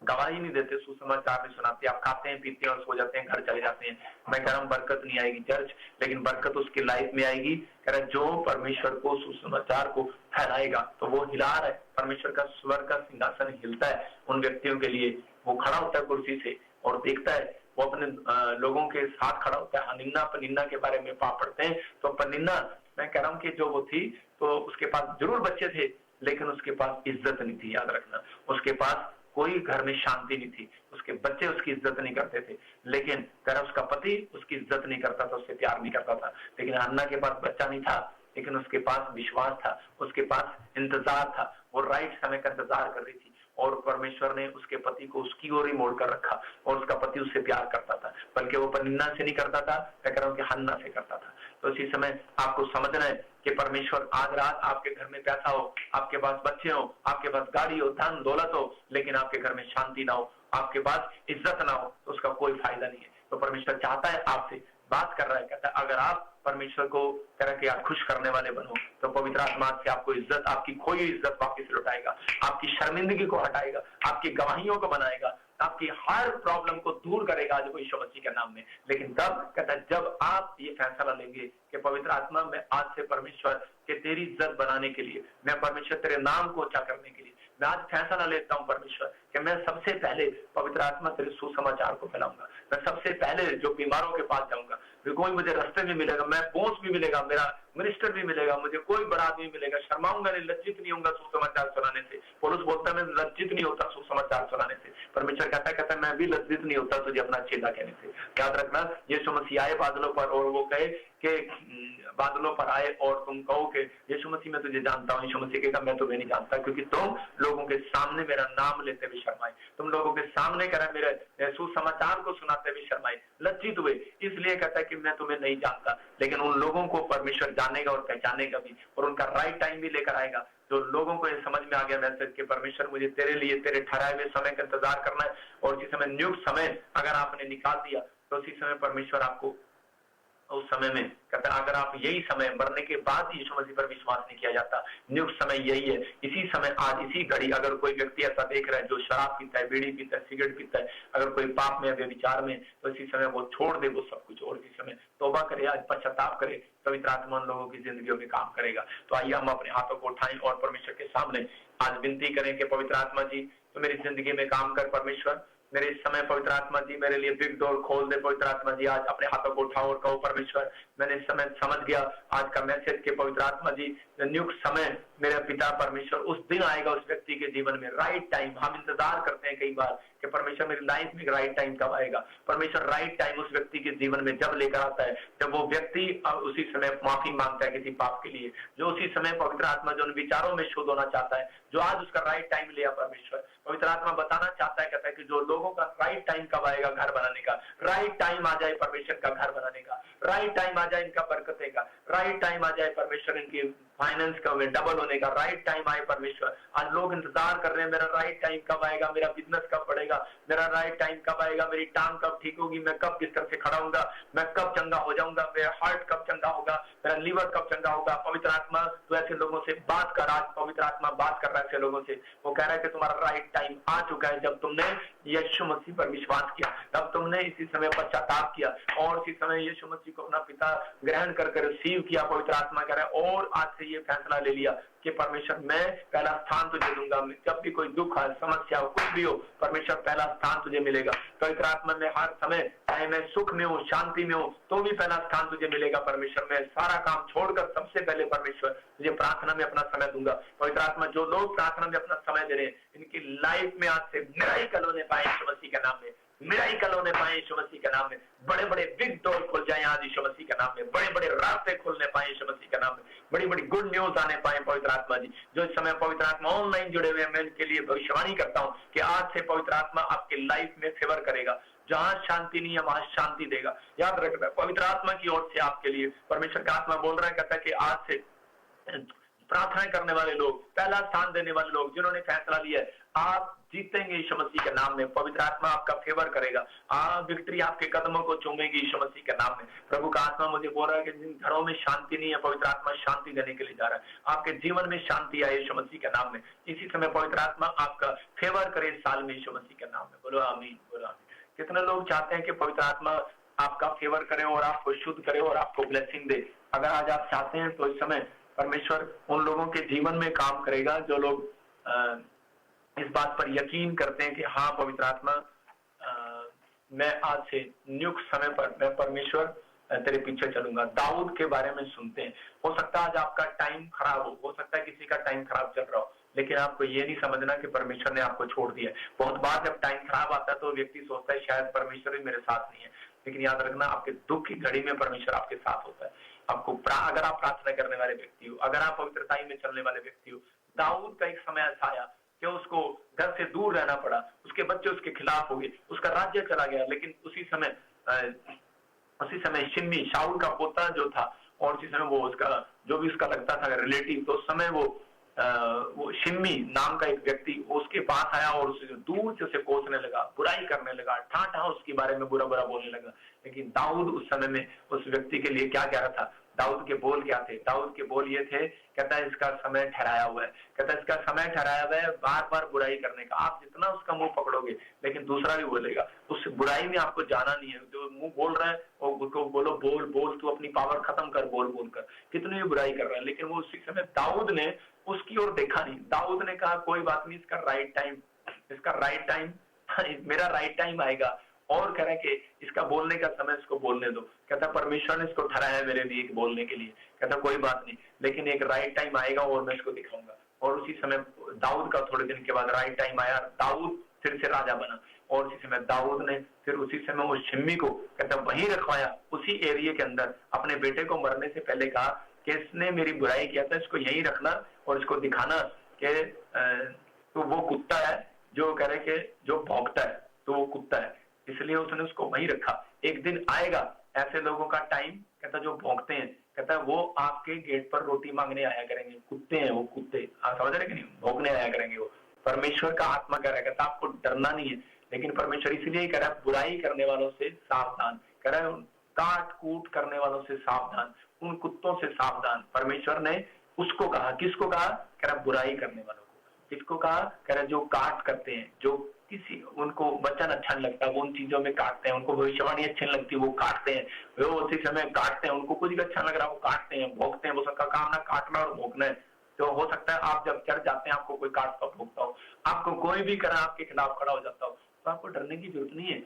गवाही नहीं देते, सुसमाचार नहीं सुनाते, आप खाते हैं पीते हैं और सो जाते हैं, घर चले जाते हैं, मैं कह रहा हूँ बरकत नहीं आएगी चर्च। लेकिन बरकत उसकी लाइफ में आएगी, कह रहा है जो परमेश्वर को सुसमाचार को फैलाएगा। तो वो हिला रहा है, परमेश्वर का स्वर्ग का सिंहासन हिलता है उन व्यक्तियों के लिए। वो खड़ा होता है कुर्सी से और देखता है, वो अपने लोगों के साथ खड़ा होता है। हनिन्ना पनिन्ना के बारे में पाप पढ़ते हैं तो पनिन्ना, मैं कह रहा हूँ कि जो वो थी तो उसके पास जरूर बच्चे थे लेकिन उसके पास इज्जत नहीं थी। याद रखना, उसके पास कोई घर में शांति नहीं थी, उसके बच्चे उसकी इज्जत नहीं करते थे। लेकिन कह उसका पति उसकी इज्जत नहीं करता था, उससे प्यार नहीं करता था। लेकिन हन्ना के पास बच्चा नहीं था लेकिन उसके पास विश्वास था, उसके पास इंतजार था, वो राइट समय का इंतजार कर रही थी और परमेश्वर ने उसके पति को उसकी ओर ही मोड़ कर रखा और उसका पति उससे प्यार करता था, बल्कि वो पनिन्ना से नहीं करता था, मैं कह रहा हूँ कि हन्ना से करता था। तो इसी समय आपको समझना है कि परमेश्वर आज रात आपके घर में पैसा हो, आपके पास बच्चे हो, आपके पास गाड़ी हो, धन दौलत हो, लेकिन आपके घर में शांति ना हो, आपके पास इज्जत ना हो, तो उसका कोई फायदा नहीं है। तो परमेश्वर चाहता है, आपसे बात कर रहा है, कहता है अगर आप परमेश्वर को कह रहा कि आप खुश करने वाले बनो तो पवित्र आत्मा से आपको इज्जत, आपकी खोई इज्जत वापस लौटाएगा, आपकी शर्मिंदगी को हटाएगा, आपकी गवाहियों को बनाएगा, आपकी हर प्रॉब्लम को दूर करेगा आज वो यीशु मसीह के नाम में। लेकिन तब कहता है जब आप ये फैसला लेंगे कि पवित्र आत्मा मैं आज से परमेश्वर के तेरी इज्जत बनाने के लिए, मैं परमेश्वर तेरे नाम को अच्छा करने के लिए मैं आज फैसला लेता हूं परमेश्वर कि मैं सबसे पहले पवित्र आत्मा तेरे सुसमाचार को फैलाऊंगा, मैं सबसे पहले जो बीमारों के पास जाऊंगा, कोई मुझे रास्ते में मिलेगा, मैं बॉस भी मिलेगा, मेरा मिनिस्टर भी मिलेगा, मुझे कोई बड़ा आदमी मिलेगा, शर्माऊंगा नहीं, लज्जित नहीं होऊंगा सुसमाचार सुनाने से। पौलुस बोलता है मैं लज्जित नहीं होता सुसमाचार सुनाने से। परमेश्वर कहता है मैं भी लज्जित नहीं होता तुझे अपना चेला कहने से। याद रखना, यीशु मसीह आए बादलों पर और वो कहे कि बादलों पर आए और तुम कहो कि यीशु मसीह मैं तुझे जानता हूँ। यीशु मसीह कहेगा मैं तुम्हें नहीं जानता, क्योंकि तुम लोगों के सामने मेरा नाम लेते हुए शर्माए, तुम लोगों के सामने कह मेरे सुसमाचार को सुनाते हुए शर्माए, लज्जित हुए। इसलिए कहता है कि मैं तुम्हें नहीं जानता। लेकिन उन लोगों को परमेश्वर जानेगा और पहचानेगा भी, और उनका राइट टाइम भी लेकर आएगा। जो लोगों को ये समझ में आ गया मैसेज कि परमेश्वर मुझे तेरे लिए तेरे ठहराए हुए समय का इंतजार करना है, और जिस समय नियुक्त समय अगर आपने निकाल दिया तो उसी समय परमेश्वर आपको उस समय में कहता है, अगर आप यही समय मरने के बाद यीशु मसीह पर विश्वास नहीं किया जाता, नियुक्त समय यही है। इसी समय आज इसी घड़ी अगर कोई व्यक्ति ऐसा देख रहा है जो शराब पीता है, बीड़ी पीता है, सिगरेट पीता है, अगर कोई पाप में व्यभिचार में, तो इसी समय वो छोड़ दे वो सब कुछ और इसी समय तौबा करे, आज पश्चाताप करे, पवित्र आत्मा उन लोगों की जिंदगियों में काम करेगा। तो आइए हम अपने हाथों को उठाएं और परमेश्वर के सामने आज विनती करें कि पवित्र आत्मा जी तो मेरी जिंदगी में काम कर। परमेश्वर मेरे इस समय पवित्र आत्मा जी मेरे लिए बिग डोर खोल दे। पवित्र आत्मा जी आज अपने हाथों को उठाओ और कहो परमेश्वर मैंने इस समय समझ गया आज का मैसेज के पवित्र आत्मा जी नियुक्त समय मेरा पिता परमेश्वर उस दिन आएगा उस व्यक्ति के जीवन में, राइट टाइम। हम इंतजार करते हैं कई बार कि परमेश्वर मेरी लाइफ में राइट टाइम कब आएगा। परमेश्वर राइट टाइम उस व्यक्ति के जीवन में जब लेकर आता है जब वो व्यक्ति उसी समय माफी मांगता है किसी पाप के लिए, जो उसी समय पवित्र आत्मा जो उन विचारों में शुद्ध होना चाहता है, जो आज उसका राइट टाइम लिया परमेश्वर पवित्र आत्मा बताना चाहता है, कहता है कि जो लोगों का राइट टाइम कब आएगा घर बनाने का, राइट टाइम आ जाए परमेश्वर का घर बनाने का, राइट टाइम आ जाए इनका बरकते का, राइट टाइम आ जाए परमेश्वर इनकी फाइनेंस का डबल होने का, राइट टाइम आए परमेश्वर। आज लोग इंतजार कर रहे हैं मेरा राइट टाइम कब आएगा, मेरा बिजनेस कब बढ़ेगा, मेरा राइट टाइम कब आएगा, मेरी टांग कब ठीक होगी, मैं कब बिस्तर से खड़ा होऊंगा, मैं कब चंगा हो जाऊंगा, मेरा हार्ट कब चंगा होगा, मेरा लीवर कब चंगा होगा। पवित्र आत्मा तो ऐसे लोगों से बात कर, आज पवित्र आत्मा बात कर रहा है ऐसे लोगों से। वो कह रहा है कि तुम्हारा राइट टाइम आ चुका है, जब तुमने यीशु मसीह पर विश्वास किया, तब तुमने इसी समय पश्चाताप किया और इसी समय यीशु मसीह को अपना पिता ग्रहण करके रिसीव किया। पवित्र आत्मा कह रहा है और आज से ये फैसला ले लिया कि परमेश्वर मैं पहला स्थान तुझे दूंगा। जब भी कोई दुख है, समस्या हो, कुछ भी हो, परमेश्वर पहला स्थान तुझे मिलेगा। पवित्र आत्मा में हर समय चाहे मैं सुख में हो, शांति में हो, तो भी पहला स्थान तुझे मिलेगा। परमेश्वर मैं सारा काम छोड़कर सबसे पहले परमेश्वर तुझे प्रार्थना में अपना समय दूंगा। पवित्र आत्मा जो लोग प्रार्थना में अपना समय दे रहे हैं, इनकी लाइफ में आज से मिराकल होने पाए यीशु मसीह के नाम में, मिराकल होने पाए यीशु मसीह के नाम में। बड़े बड़े बिग डोर खुल जाए आज यीशु मसीह के नाम में, बड़े बड़े रास्ते खुलने पाए यीशु मसीह के नाम में, बड़ी बड़ी गुड न्यूज आने पाए पवित्र आत्मा जी। जो इस समय पवित्र आत्मा ऑनलाइन जुड़े हुए हैं, मैं इनके लिए भविष्यवाणी करता हूँ कि आज से पवित्र आत्मा आपकी लाइफ में फेवर करेगा। जहां शांति नहीं है वहां शांति देगा। याद रखना पवित्र आत्मा की ओर से आपके लिए परमेश्वर का आत्मा बोल रहा है, कहता है कि आज से प्रार्थना करने वाले लोग, पहला स्थान देने वाले लोग जिन्होंने फैसला लिया है, आप जीतेंगे यीशु मसीह के नाम में। पवित्र आत्मा आपका फेवर करेगा, विक्ट्री आपके कदमों को चूमेगी यीशु मसीह के नाम में। प्रभु का आत्मा मुझे बोल रहा है कि जिन घरों में शांति नहीं है, पवित्र आत्मा शांति देने के लिए जा रहा है। आपके जीवन में शांति आए यीशु मसीह के नाम में। इसी समय पवित्र आत्मा आपका फेवर करे इस साल में यीशु मसीह के नाम में। बोलो आमीन, बोलो आमीन। कितने लोग चाहते हैं कि पवित्र आत्मा आपका फेवर करे और आपको शुद्ध करे और आपको ब्लेसिंग दे। अगर आज आप चाहते हैं तो इस समय परमेश्वर उन लोगों के जीवन में काम करेगा जो लोग इस बात पर यकीन करते हैं कि हाँ पवित्र आत्मा मैं आज से नियुक्त समय पर मैं परमेश्वर तेरे पीछे चलूंगा। दाऊद के बारे में सुनते हैं, हो सकता है आज आपका टाइम खराब हो सकता है किसी का टाइम खराब चल रहा हो, लेकिन आपको ये नहीं समझना कि परमेश्वर ने आपको छोड़ दिया। बहुत बार जब टाइम खराब आता है तो व्यक्ति सोचता है शायद परमेश्वर भी मेरे साथ नहीं है, लेकिन याद रखना आपके दुख की घड़ी में परमेश्वर आपके साथ होता है। आपको अगर आप प्रार्थना करने वाले व्यक्ति हो, अगर आप पवित्रता में चलने वाले व्यक्ति हो। दाऊद का एक समय ऐसा आया कि उसको घर से दूर रहना पड़ा, उसके बच्चे उसके खिलाफ हो गए, उसका राज्य चला गया। लेकिन उसी समय शिमी शाऊल का पोता जो था और उसी समय वो उसका जो भी उसका लगता था रिलेटिव, तो उस समय वो शिमी नाम का एक व्यक्ति उसके पास आया और उसे दूर से उसे कोसने लगा, बुराई करने लगा, ठाठा उसके बारे में बुरा बुरा बोलने लगा। लेकिन दाऊद उस समय में उस व्यक्ति के लिए क्या कह रहा था? दाऊद के बोल क्या थे? दाऊद के बोल ये थे, कहता है इसका समय ठहराया हुआ है, कहता है इसका समय ठहराया हुआ है बार बार बुराई करने का। आप जितना उसका मुंह पकड़ोगे लेकिन दूसरा भी बोलेगा, उस बुराई में आपको जाना नहीं है। जो मुंह बोल रहा है वो उसको बोलो बोल बोल, तू अपनी पावर खत्म कर, बोल बोल कर कितनी भी बुराई कर रहा है। लेकिन वो उसी समय दाऊद ने उसकी ओर देखा नहीं। दाऊद ने कहा कोई बात नहीं, इसका राइट टाइम मेरा राइट टाइम आएगा। और कह रहा है कि इसका बोलने का समय इसको बोलने दो। कहता परमेश्वर ने इसको ठहराया मेरे लिए बोलने के लिए। कहता कोई बात नहीं, लेकिन एक राइट टाइम आएगा और मैं इसको दिखाऊंगा। और उसी समय दाऊद का थोड़े दिन के बाद राइट टाइम आया, दाऊद फिर से राजा बना। और उसी समय दाऊद ने फिर उसी समय उस शिमी को कहता वहीं रखवाया, उसी एरिया के अंदर। अपने बेटे को मरने से पहले कहा कि इसने मेरी बुराई किया था, इसको यहीं रखना और इसको दिखाना कि तो वो कुत्ता है जो कह रहे कि जो भौंकता है, तो वो कुत्ता है, इसलिए उसने उसको वहीं रखा। एक दिन आएगा ऐसे लोगों का टाइम, कहता जो भौंकते हैं, कहता वो आपके गेट पर रोटी मांगने आया करेंगे। कुत्ते हैं वो, कुत्ते, आप समझ रहे कि नहीं? भौंकने आया करेंगे वो। परमेश्वर का आत्मा कह रहा है, कहता आपको डरना नहीं है, लेकिन परमेश्वर इसलिए ही कह रहा है बुराई करने वालों से सावधान, कह रहा है काट कूट करने वालों से सावधान, उन कुत्तों से सावधान। परमेश्वर ने उसको कहा, किसको कहा? कह रहा बुराई करने वालों को। किसको कहा? कह रहा जो काट करते हैं, जो किसी उनको वचन अच्छा नहीं लगता वो उन चीजों में काटते हैं, उनको भविष्यवाणी अच्छी नहीं लगती वो काटते हैं, वो उसी समय काटते हैं। उनको कुछ भी अच्छा लग रहा वो काटते हैं, भोंकते हैं। वो सबका काम ना काटना और भोंकना है। तो हो सकता है आप जब चढ़ जाते हैं आपको कोई काटता भोंकता हो, आपको कोई भी करा आपके खिलाफ खड़ा हो जाता हो, तो आपको डरने की जरूरत नहीं है।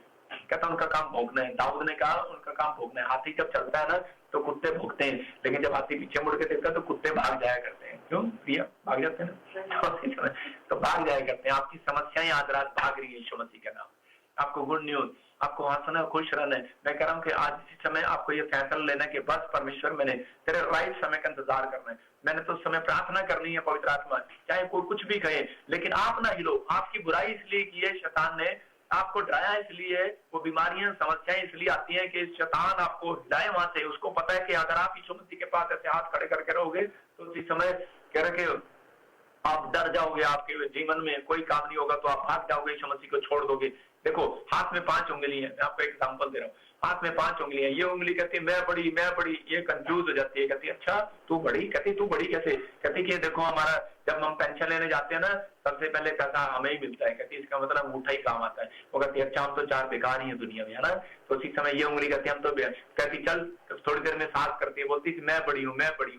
कहता उनका काम भौंकना है। दाऊद ने कहा उनका काम भौंकना है। हाथी जब चलता है ना तो कुत्ते भौंकते हैं, लेकिन जब हाथी पीछे मुड़ के देखता है तो कुत्ते भाग जाया करते हैं। क्यों प्रिया? भाग जाते हैं ना तो भाग जाया करते हैं। आपकी समस्याएं आज रात भाग रही है यीशु मसीह के नाम। आपको गुड न्यूज, आपको हंसना, खुश रहना है। मैं कह रहा हूँ कि आज इसी समय आपको ये फैसला लेना है कि बस परमेश्वर मैंने तेरे राइट समय का इंतजार करना है। मैंने तो उस समय प्रार्थना करनी है पवित्र आत्मा, चाहे कोई कुछ भी कहे, लेकिन आप ना हिलो। आपकी बुराई इसलिए की है, शैतान ने आपको डराया इसलिए, वो बीमारियां समस्याएं इसलिए आती हैं कि शैतान आपको हिलाए वहां से। उसको पता है कि अगर आप यीशु मसीह के पास ऐसे हाथ खड़े करके रहोगे तो उसी समय कह रहे कि आप डर जाओगे, आपके जीवन में कोई काम नहीं होगा, तो आप भाग जाओगे, यीशु मसीह को छोड़ दोगे। देखो हाथ में 5 उंगली है, मैं आपको एक एग्जांपल दे रहा हूँ। हाथ में 5 उंगली है, ये उंगली कहती है मैं बड़ी, ये कंफ्यूज हो जाती है, कहती है अच्छा तू बड़ी, कहती तू बड़ी कैसे? कहती कि देखो हमारा जब हम पेंशन लेने जाते हैं ना सबसे पहले पैसा हमें ही मिलता है, कहती इसका मतलब अंगूठा ही काम आता है। वो कहती है अच्छा हम तो 4 बेकार ही है दुनिया में, है ना। तो उसी समय ये उंगली कहती है हम तो, कहती चल थोड़ी देर में साथ करती है, बोलती थी मैं बड़ी हूँ,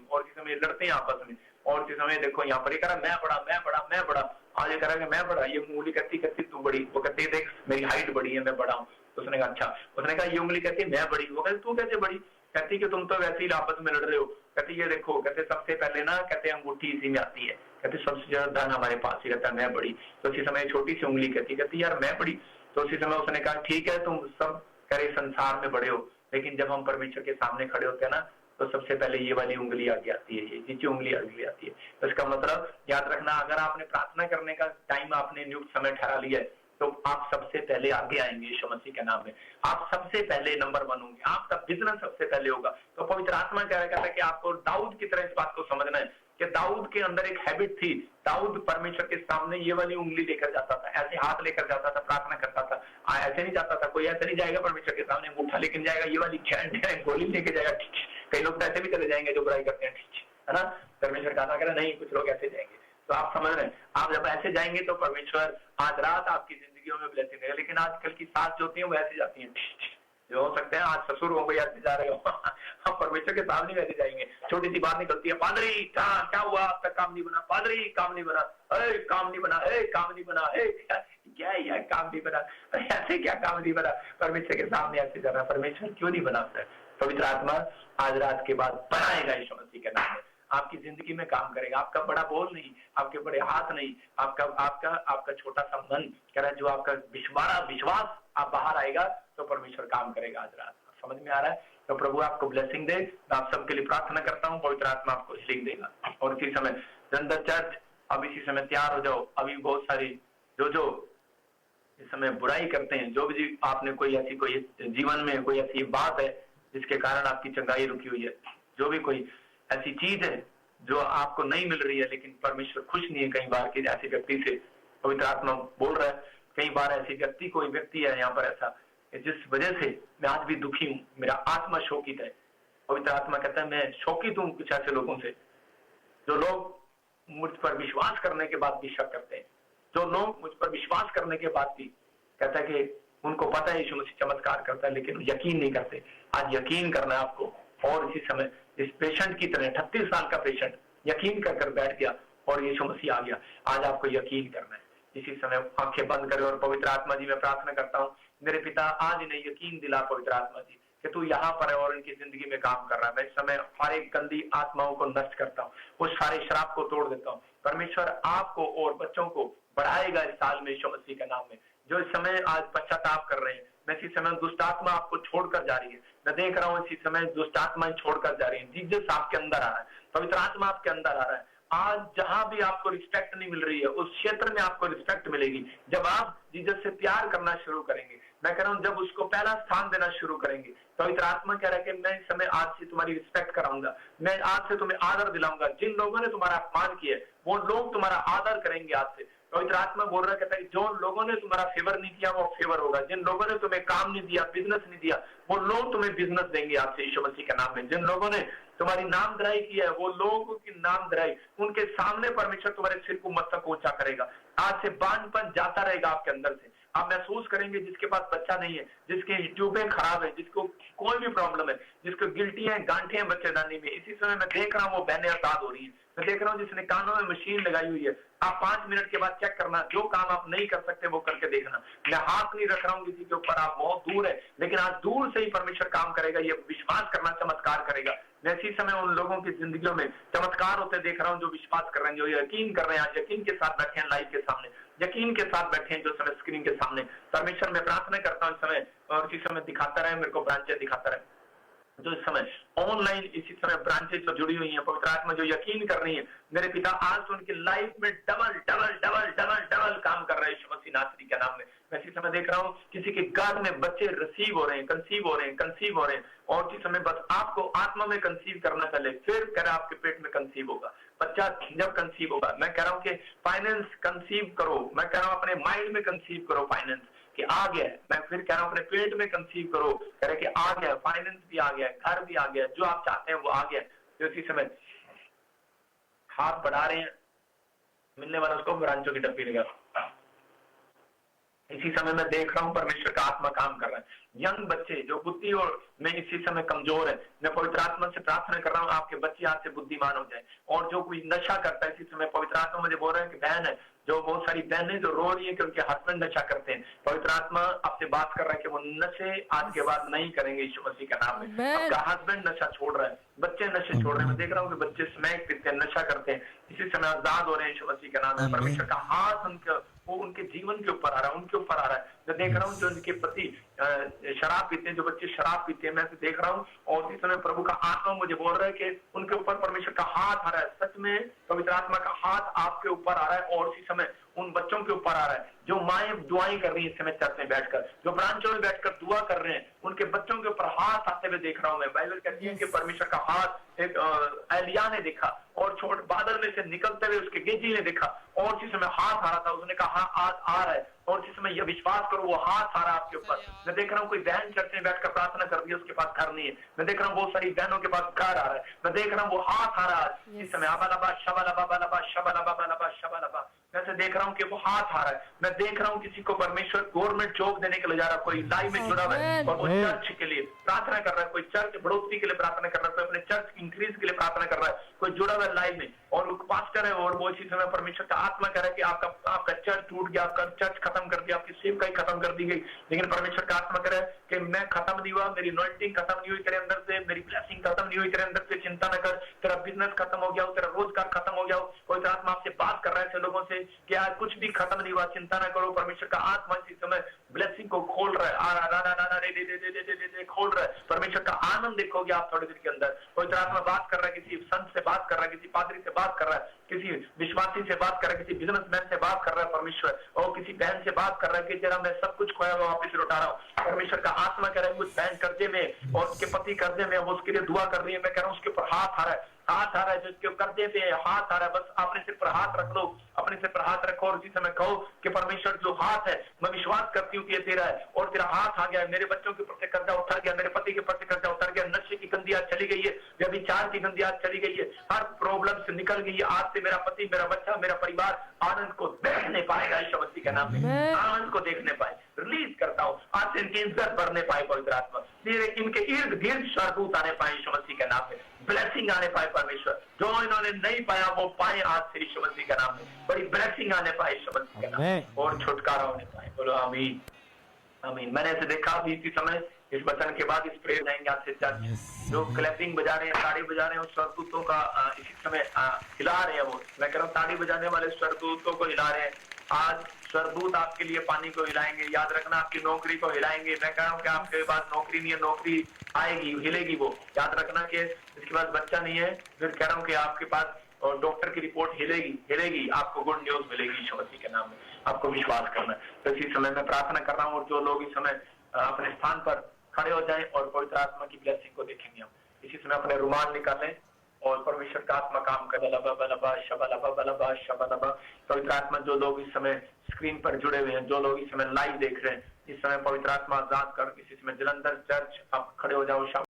और इसी समय लड़ते हैं आपस में। और इसी समय देखो यहाँ पर ये कह रहा मैं बड़ा, आज ये कह रहा मैं बड़ा, ये उंगली कहती तू बड़ी, वो कहती देख मेरी हाइट बड़ी है, मैं बड़ा हूँ। तो उसने कहा अच्छा, उसने कहा ये उंगली कहती मैं बड़ी, वो कहती तू कैसे बड़ी? कहती कि तुम तो वैसे ही आपस में लड़ रहे हो। कहती ये देखो, कहते सबसे पहले ना कहते अंगूठी इसी में आती है, कहते सबसे ज्यादा धन हमारे पास ही रहता है, मैं बड़ी। तो उसी समय छोटी सी उंगली कहती यार मैं बड़ी। तो उसी समय उसने कहा ठीक है तुम सब करे संसार में बड़े हो, लेकिन जब हम परमेश्वर के सामने खड़े होते हैं ना तो सबसे पहले ये वाली उंगली आगे आती है, ये नीचे उंगली आगे आती है। तो इसका मतलब याद रखना, अगर आपने प्रार्थना करने का टाइम आपने नियुक्त समय ठहरा लिया है तो आप सबसे पहले आगे आएंगे यीशु मसीह के नाम में। आप सबसे पहले नंबर 1 होंगे, आपका बिजनेस सबसे पहले होगा। तो पवित्र आत्मा कह रहा है कि आपको दाऊद की तरह इस बात को समझना है कि दाऊद के अंदर एक हैबिट थी। दाऊद परमेश्वर के सामने ये वाली उंगली लेकर जाता था, ऐसे हाथ लेकर जाता था, प्रार्थना करता था। ऐसे नहीं जाता था, कोई ऐसे नहीं जाएगा परमेश्वर के सामने अंगूठा लेकर जाएगा, ये वाली गोली लेके जाएगा। कई लोग तो ऐसे भी चले जाएंगे जो बुराई करते हैं, है ना। परमेश्वर का कह रहा नहीं, कुछ लोग ऐसे जाएंगे। तो आप समझ रहे हैं, आप जब ऐसे जाएंगे तो परमेश्वर आज रात आपकी जिंदगियों में ब्लेसिंग है। लेकिन आजकल की सास जो होती है वो ऐसे जाती हैं, जो हो सकते हैं आज ससुर हो गए ऐसे जा रहे हो हम परमेश्वर के सामने वैसे जाएंगे। छोटी सी बात निकलती है, पादरी क्या हुआ, अब तक काम नहीं बना, पादरी काम नहीं बना, काम नहीं बना, काम नहीं बना, क्या यार काम नहीं बना, ऐसे क्या काम नहीं बना? परमेश्वर के सामने ऐसे जाना, परमेश्वर क्यों नहीं बनाता? पवित्र आत्मा आज रात के बाद बनाएगा यीशु मसीह के नाम में, आपकी जिंदगी में काम करेगा। आपका बड़ा बोल नहीं, आपके बड़े हाथ नहीं, आपका छोटा सा मन कह रहा है, जो आपका विश्वास आप बाहर आएगा तो परमेश्वर काम करेगा आज रात। समझ में आ रहा है? तो प्रभु आपको ब्लेसिंग दे। मैं आप सबके लिए प्रार्थना करता हूँ, पवित्र आत्मा आपको हीलिंग देगा। और इसी समय जनता चर्च अब इसी समय तैयार हो जाओ। अभी बहुत सारी जो इस समय बुराई करते हैं, जो भी आपने कोई जीवन में कोई ऐसी बात है जिसके कारण आपकी चंगाई रुकी हुई है, जो भी कोई ऐसी चीज है जो आपको नहीं मिल रही है, लेकिन परमेश्वर खुश नहीं है कई बार कि ऐसे व्यक्ति से पवित्र आत्मा बोल रहा है। कई बार ऐसी कोई व्यक्ति है यहाँ पर ऐसा, जिस वजह से मैं आज भी दुखी हूँ, मेरा आत्मा शोकित है। पवित्र आत्मा कहता है मैं शोकित हूँ कुछ ऐसे लोगों से, जो लोग मुझ पर विश्वास करने के बाद भी शक करते हैं, जो लोग मुझ पर विश्वास करने के बाद भी कहता है कि उनको पता है यीशु मसीह चमत्कार करता है, लेकिन यकीन नहीं करते। आज यकीन करना है आपको। और इसी समय इस पेशेंट की तरह 38 साल का पेशेंट यकीन कर बैठ गया और यीशु मसीह आ गया। आज आपको यकीन करना है। इसी समय आंखें बंद करें और पवित्र आत्मा जी मैं प्रार्थना करता हूँ, मेरे पिता आज इन्हें यकीन दिला पवित्र आत्मा जी कि तू यहाँ पर है और इनकी जिंदगी में काम कर रहा है। मैं इस समय हर एक गंदी आत्माओं को नष्ट करता हूँ, उस सारे शराब को तोड़ देता हूँ। परमेश्वर आपको और बच्चों को बढ़ाएगा इस साल में यीशु मसीह के नाम में। जो इस समय आज पश्चाताप कर रहे हैं, मैं इसी समय दुष्ट आत्मा आपको छोड़कर जा रही है। मैं देख रहा हूँ इसी समय दुष्ट आत्माएं छोड़कर जा रही है। जीसस आपके अंदर आ रहा है, पवित्र आत्मा आपके अंदर आ रहा है। आज जहां भी आपको रिस्पेक्ट नहीं मिल रही है, उस क्षेत्र में आपको रिस्पेक्ट मिलेगी जब आप जीसस से प्यार करना शुरू करेंगे। मैं कह रहा हूँ जब उसको पहला स्थान देना शुरू करेंगे। पवित्र आत्मा कह रहा है कि मैं इस समय आज से तुम्हारी रिस्पेक्ट कराऊंगा, मैं आज से तुम्हें आदर दिलाऊंगा। जिन लोगों ने तुम्हारा अपमान किया वो लोग तुम्हारा आदर करेंगे आज से। पवित्र आत्मा बोल रहा कहता है जो लोगों ने तुम्हारा फेवर नहीं किया वो फेवर होगा। जिन लोगों ने तुम्हें काम नहीं दिया, बिजनेस नहीं दिया, वो लोग तुम्हें बिजनेस देंगे आज से यीशु मसीह के नाम में। जिन लोगों ने तुम्हारी नामधराई की है, वो लोगों की नामधराई उनके सामने परमेश्वर तुम्हारे सिर को मस्तक ऊंचा करेगा। आज से बांझपन जाता रहेगा आपके अंदर से। आप महसूस करेंगे जिसके पास बच्चा नहीं है, जिसके ट्यूबें खराब है, जिसको कोई भी प्रॉब्लम है, जिसको गिल्टी है, गांठें हैं बच्चेदानी में, इसी समय मैं देख रहा हूँ वो बहनें आजाद हो रही है। मैं देख रहा हूँ जिसने कानों में मशीन लगाई हुई है, आप 5 मिनट के बाद चेक करना, जो काम आप नहीं कर सकते वो करके देखना। मैं हाथ नहीं रख रहा हूँ किसी के ऊपर, आप बहुत दूर है, लेकिन आज दूर से ही परमेश्वर काम करेगा, ये विश्वास करना, चमत्कार करेगा। मैं इसी समय उन लोगों की जिंदगियों में चमत्कार होते देख रहा हूँ जो विश्वास कर रहे हैं, जो यकीन कर रहे हैं, आज यकीन के साथ बैठे हैं लाइव के सामने, यकीन के साथ बैठे हैं जो समय स्क्रीन के सामने। परमेश्वर मैं प्रार्थना करता हूँ इस समय, और इसी समय दिखाता रहे मेरे को, ब्रांचें दिखाता रहे जो इस समय ऑनलाइन इसी समय ब्रांचेस जो जुड़ी हुई हैं, पवित्र आत्मा जो यकीन कर रही है, मेरे पिता आज उनकी लाइफ में double double double double double काम कर रहे हैं यीशु मसीह नासरी के नाम में। मैं इसी समय देख रहा हूँ किसी के गर्भ में बच्चे रिसीव हो रहे हैं, कंसीव हो रहे हैं, कंसीव हो रहे हैं, और इस समय बस आपको आत्मा में कंसीव करना पहले, फिर कह रहा आपके पेट में कंसीव होगा बच्चा। जब कंसीव होगा, मैं कह रहा हूँ कि फाइनेंस कंसीव करो, मैं कह रहा हूँ अपने माइंड में कंसीव करो फाइनेंस कि आ गया है। मैं फिर कह रहा हूँ अपने पेट में कंसीव करो, कह रहे कि आ गया, फाइनेंस भी आ गया, घर भी आ गया, जो आप चाहते हैं वो आ गया। तो इसी समय हाथ बढ़ा रहे हैं, मिलने वाला उसको ब्रांचों की डब्बी लगा। इसी समय मैं देख रहा हूँ परमेश्वर का आत्मा काम कर रहा है। यंग बच्चे जो बुद्धि और में इसी समय कमजोर है, मैं पवित्र आत्मा से प्रार्थना कर रहा हूँ आपके बच्चे आज से बुद्धिमान हो जाए। और जो कोई नशा करता है, इसी समय पवित्र आत्मा मुझे बोल रहा है कि बहन है, जो बहुत सारी बहनें जो रो रही है कि उनके हस्बैंड नशा करते हैं, पवित्र आत्मा आपसे बात कर रहा है कि वो नशे आज के बाद नहीं करेंगे यीशु मसीह का नाम में। आपका हस्बैंड नशा छोड़ रहा है, बच्चे नशे छोड़ रहे हैं, मैं देख रहा हूँ कि बच्चे स्मैक पीते हैं, नशा करते हैं, इसी समय आजाद हो रहे हैं यीशु मसीह का नाम में। परमेश्वर का हाथ उनके जीवन के ऊपर आ रहा है, उनके ऊपर आ रहा है। मैं देख रहा हूँ जो उनके पति शराब पीते हैं, जो बच्चे शराब पीते हैं, मैं देख रहा हूँ, और इस समय प्रभु का आत्मा मुझे बोल रहा है कि उनके ऊपर परमेश्वर का हाथ आ रहा है। सच में पवित्र आत्मा का हाथ आपके ऊपर आ रहा है, और इसी समय उन बच्चों के ऊपर आ रहा है जो माएं दुआएं कर रही है इस समय चर्च में बैठकर, जो ब्रांचों में बैठकर दुआ कर रहे हैं, उनके बच्चों के ऊपर हाथ आते हुए देख रहा हूं मैं। बाइबल कहती है कि परमेश्वर का हाथ एक एलिया ने देखा, और छोटे बादल में से निकलते हुए उसके गेजी ने देखा, और जिस समय हाथ आ रहा था उसने कहा हाथ आ रहा है, और जिस समय यह विश्वास करो वो हाथ आ रहा है आपके ऊपर। मैं देख रहा हूँ कोई बहन चर्च में बैठकर प्रार्थना कर रही है, उसके पास घर नहीं है। मैं देख रहा हूँ बहुत सारी बहनों के पास घर आ रहा है, मैं देख रहा हूँ वो हाथ आ रहा है इस समय। आबालाबा शबालाबा बालाबा शबालाबा बालाबा शबालाबा, मैं से देख रहा हूँ कि वो हाथ आ रहा है। मैं देख रहा हूँ किसी को परमेश्वर गवर्नमेंट जॉब देने के लिए जा रहा है, कोई लाइव में जुड़ा हुआ है और वो चर्च के लिए प्रार्थना कर रहा है, कोई चर्च बढ़ोतरी के लिए प्रार्थना कर रहा है, कोई अपने चर्च इंक्रीज के लिए प्रार्थना कर रहा है, कोई जुड़ा हुआ है लाइव में, और वो पास्टर है, और वो इसी समय परमेश्वर का आत्मा कह रहा है कि आपका चर्च टूट गया, आपका चर्च खत्म कर दिया, आपकी सेवकाई खत्म कर दी गई, लेकिन परमेश्वर का आत्मा कह रहा है कि मैं खत्म नहीं हुआ, मेरी अनॉइंटिंग खत्म नहीं हुई तेरे अंदर से, मेरी ब्लेसिंग खत्म नहीं हुई तेरे अंदर से, चिंता न कर, तेरा बिजनेस खत्म हो गया हो, तेरा रोजगार खत्म हो गया हो। कोई आत्मा आपसे बात कर रहा है ऐसे लोगों से कि आज कुछ भी खत्म नहीं हुआ, चिंता न करो, परमेश्वर का आत्मा इसी समय ब्लेसिंग को खोल रहा है, खोल रहा है। परमेश्वर का आनंद देखोगे आप थोड़ी देर के अंदर। कोई आत्मा बात कर रहा है, किसी संत से बात कर रहा है, किसी पादरी से बात कर रहा है, किसी विश्वासी से बात कर रहा है, किसी बिजनेसमैन से बात कर रहा है परमेश्वर, और किसी बहन से बात कर रहा है कि जरा मैं सब कुछ खोया हुआ वापस लौटा रहा हूँ। परमेश्वर का आत्मा कह रहा है कुछ बहन कर्जे में और उसके पति कर्जे में, वो उसके लिए दुआ कर रही है। मैं कह रहा हूँ उसके ऊपर हाथ आ रहा है, हाथ आ रहा है, जो इसके कर्जे पे हाथ आ रहा है, बस अपने सिर पर हाथ रख लो, अपने सिर पर हाथ रखो, और इसी समय कहो कि परमेश्वर जो हाथ है, मैं विश्वास करती हूँ कि ये तेरा है, और तेरा हाथ आ गया, मेरे बच्चों के ऊपर से कर्जा उतर गया, मेरे पति के ऊपर से कर्जा उतर गया, नशे की गंदी आदत चली गई है, व्यभिचार की गंदी आदत चली गई है, हर प्रॉब्लम से निकल गई है। आज से मेरा पति, मेरा बच्चा, मेरा परिवार आनंद को देखने पाएगा यीशु मसीह के नाम में, आनंद को देखने पाए। रिलीज करता हूँ आज से इनकी इज्जत बढ़ने पाए पवित्र आत्मा, इनके इर्द गिर्द स्वर्गदूत आने पाए यीशु मसीह के नाम में, ब्लेसिंग आने पाए परमेश्वर, जो इन्होंने नहीं पाया वो पाए आज से यीशु मसीह के नाम में, बड़ी ब्लेसिंग आने पाए यीशु मसीह के नाम में, और छुटकारा होने पाए। बोलो आमीन आमीन। मैंने ऐसे देखा अभी इसी समय इस वचन के बाद इस प्रेयर जाएंगे आज से चर्च, जो क्लैपिंग बजा रहे हैं, ताड़ी बजा रहे हैं, उस स्वर्गदूतों का इसी समय हिला रहे हैं। वो मैं कह रहा हूँ ताड़ी बजाने वाले स्वर्गदूतों को हिला रहे हैं। आज स्वर्गदूत आपके लिए पानी को हिलाएंगे, याद रखना आपकी नौकरी को हिलाएंगे। मैं कह रहा हूँ कि आपके पास नौकरी नहीं है, नौकरी आएगी, हिलेगी वो, याद रखना कि इसके पास बच्चा नहीं है, फिर कह रहा हूँ कि आपके पास और डॉक्टर की रिपोर्ट हिलेगी, आपको गुड न्यूज मिलेगी यीशु मसीह के नाम में, आपको विश्वास करना है। तो इसी समय मैं प्रार्थना कर रहा हूँ, और जो लोग इस समय अपने स्थान पर खड़े हो जाएं और पवित्र आत्मा की ब्लेसिंग को देखेंगे। हम इसी समय अपने रुमाल निकालें और परमेश्वर का आत्मा काम करे। पवित्र आत्मा जो लोग इस समय स्क्रीन पर जुड़े हुए हैं, जो लोग इस समय लाइव देख रहे हैं, इस समय पवित्र आत्मा आजाद कर, इसी समय जलंधर चर्च आप खड़े हो जाओ।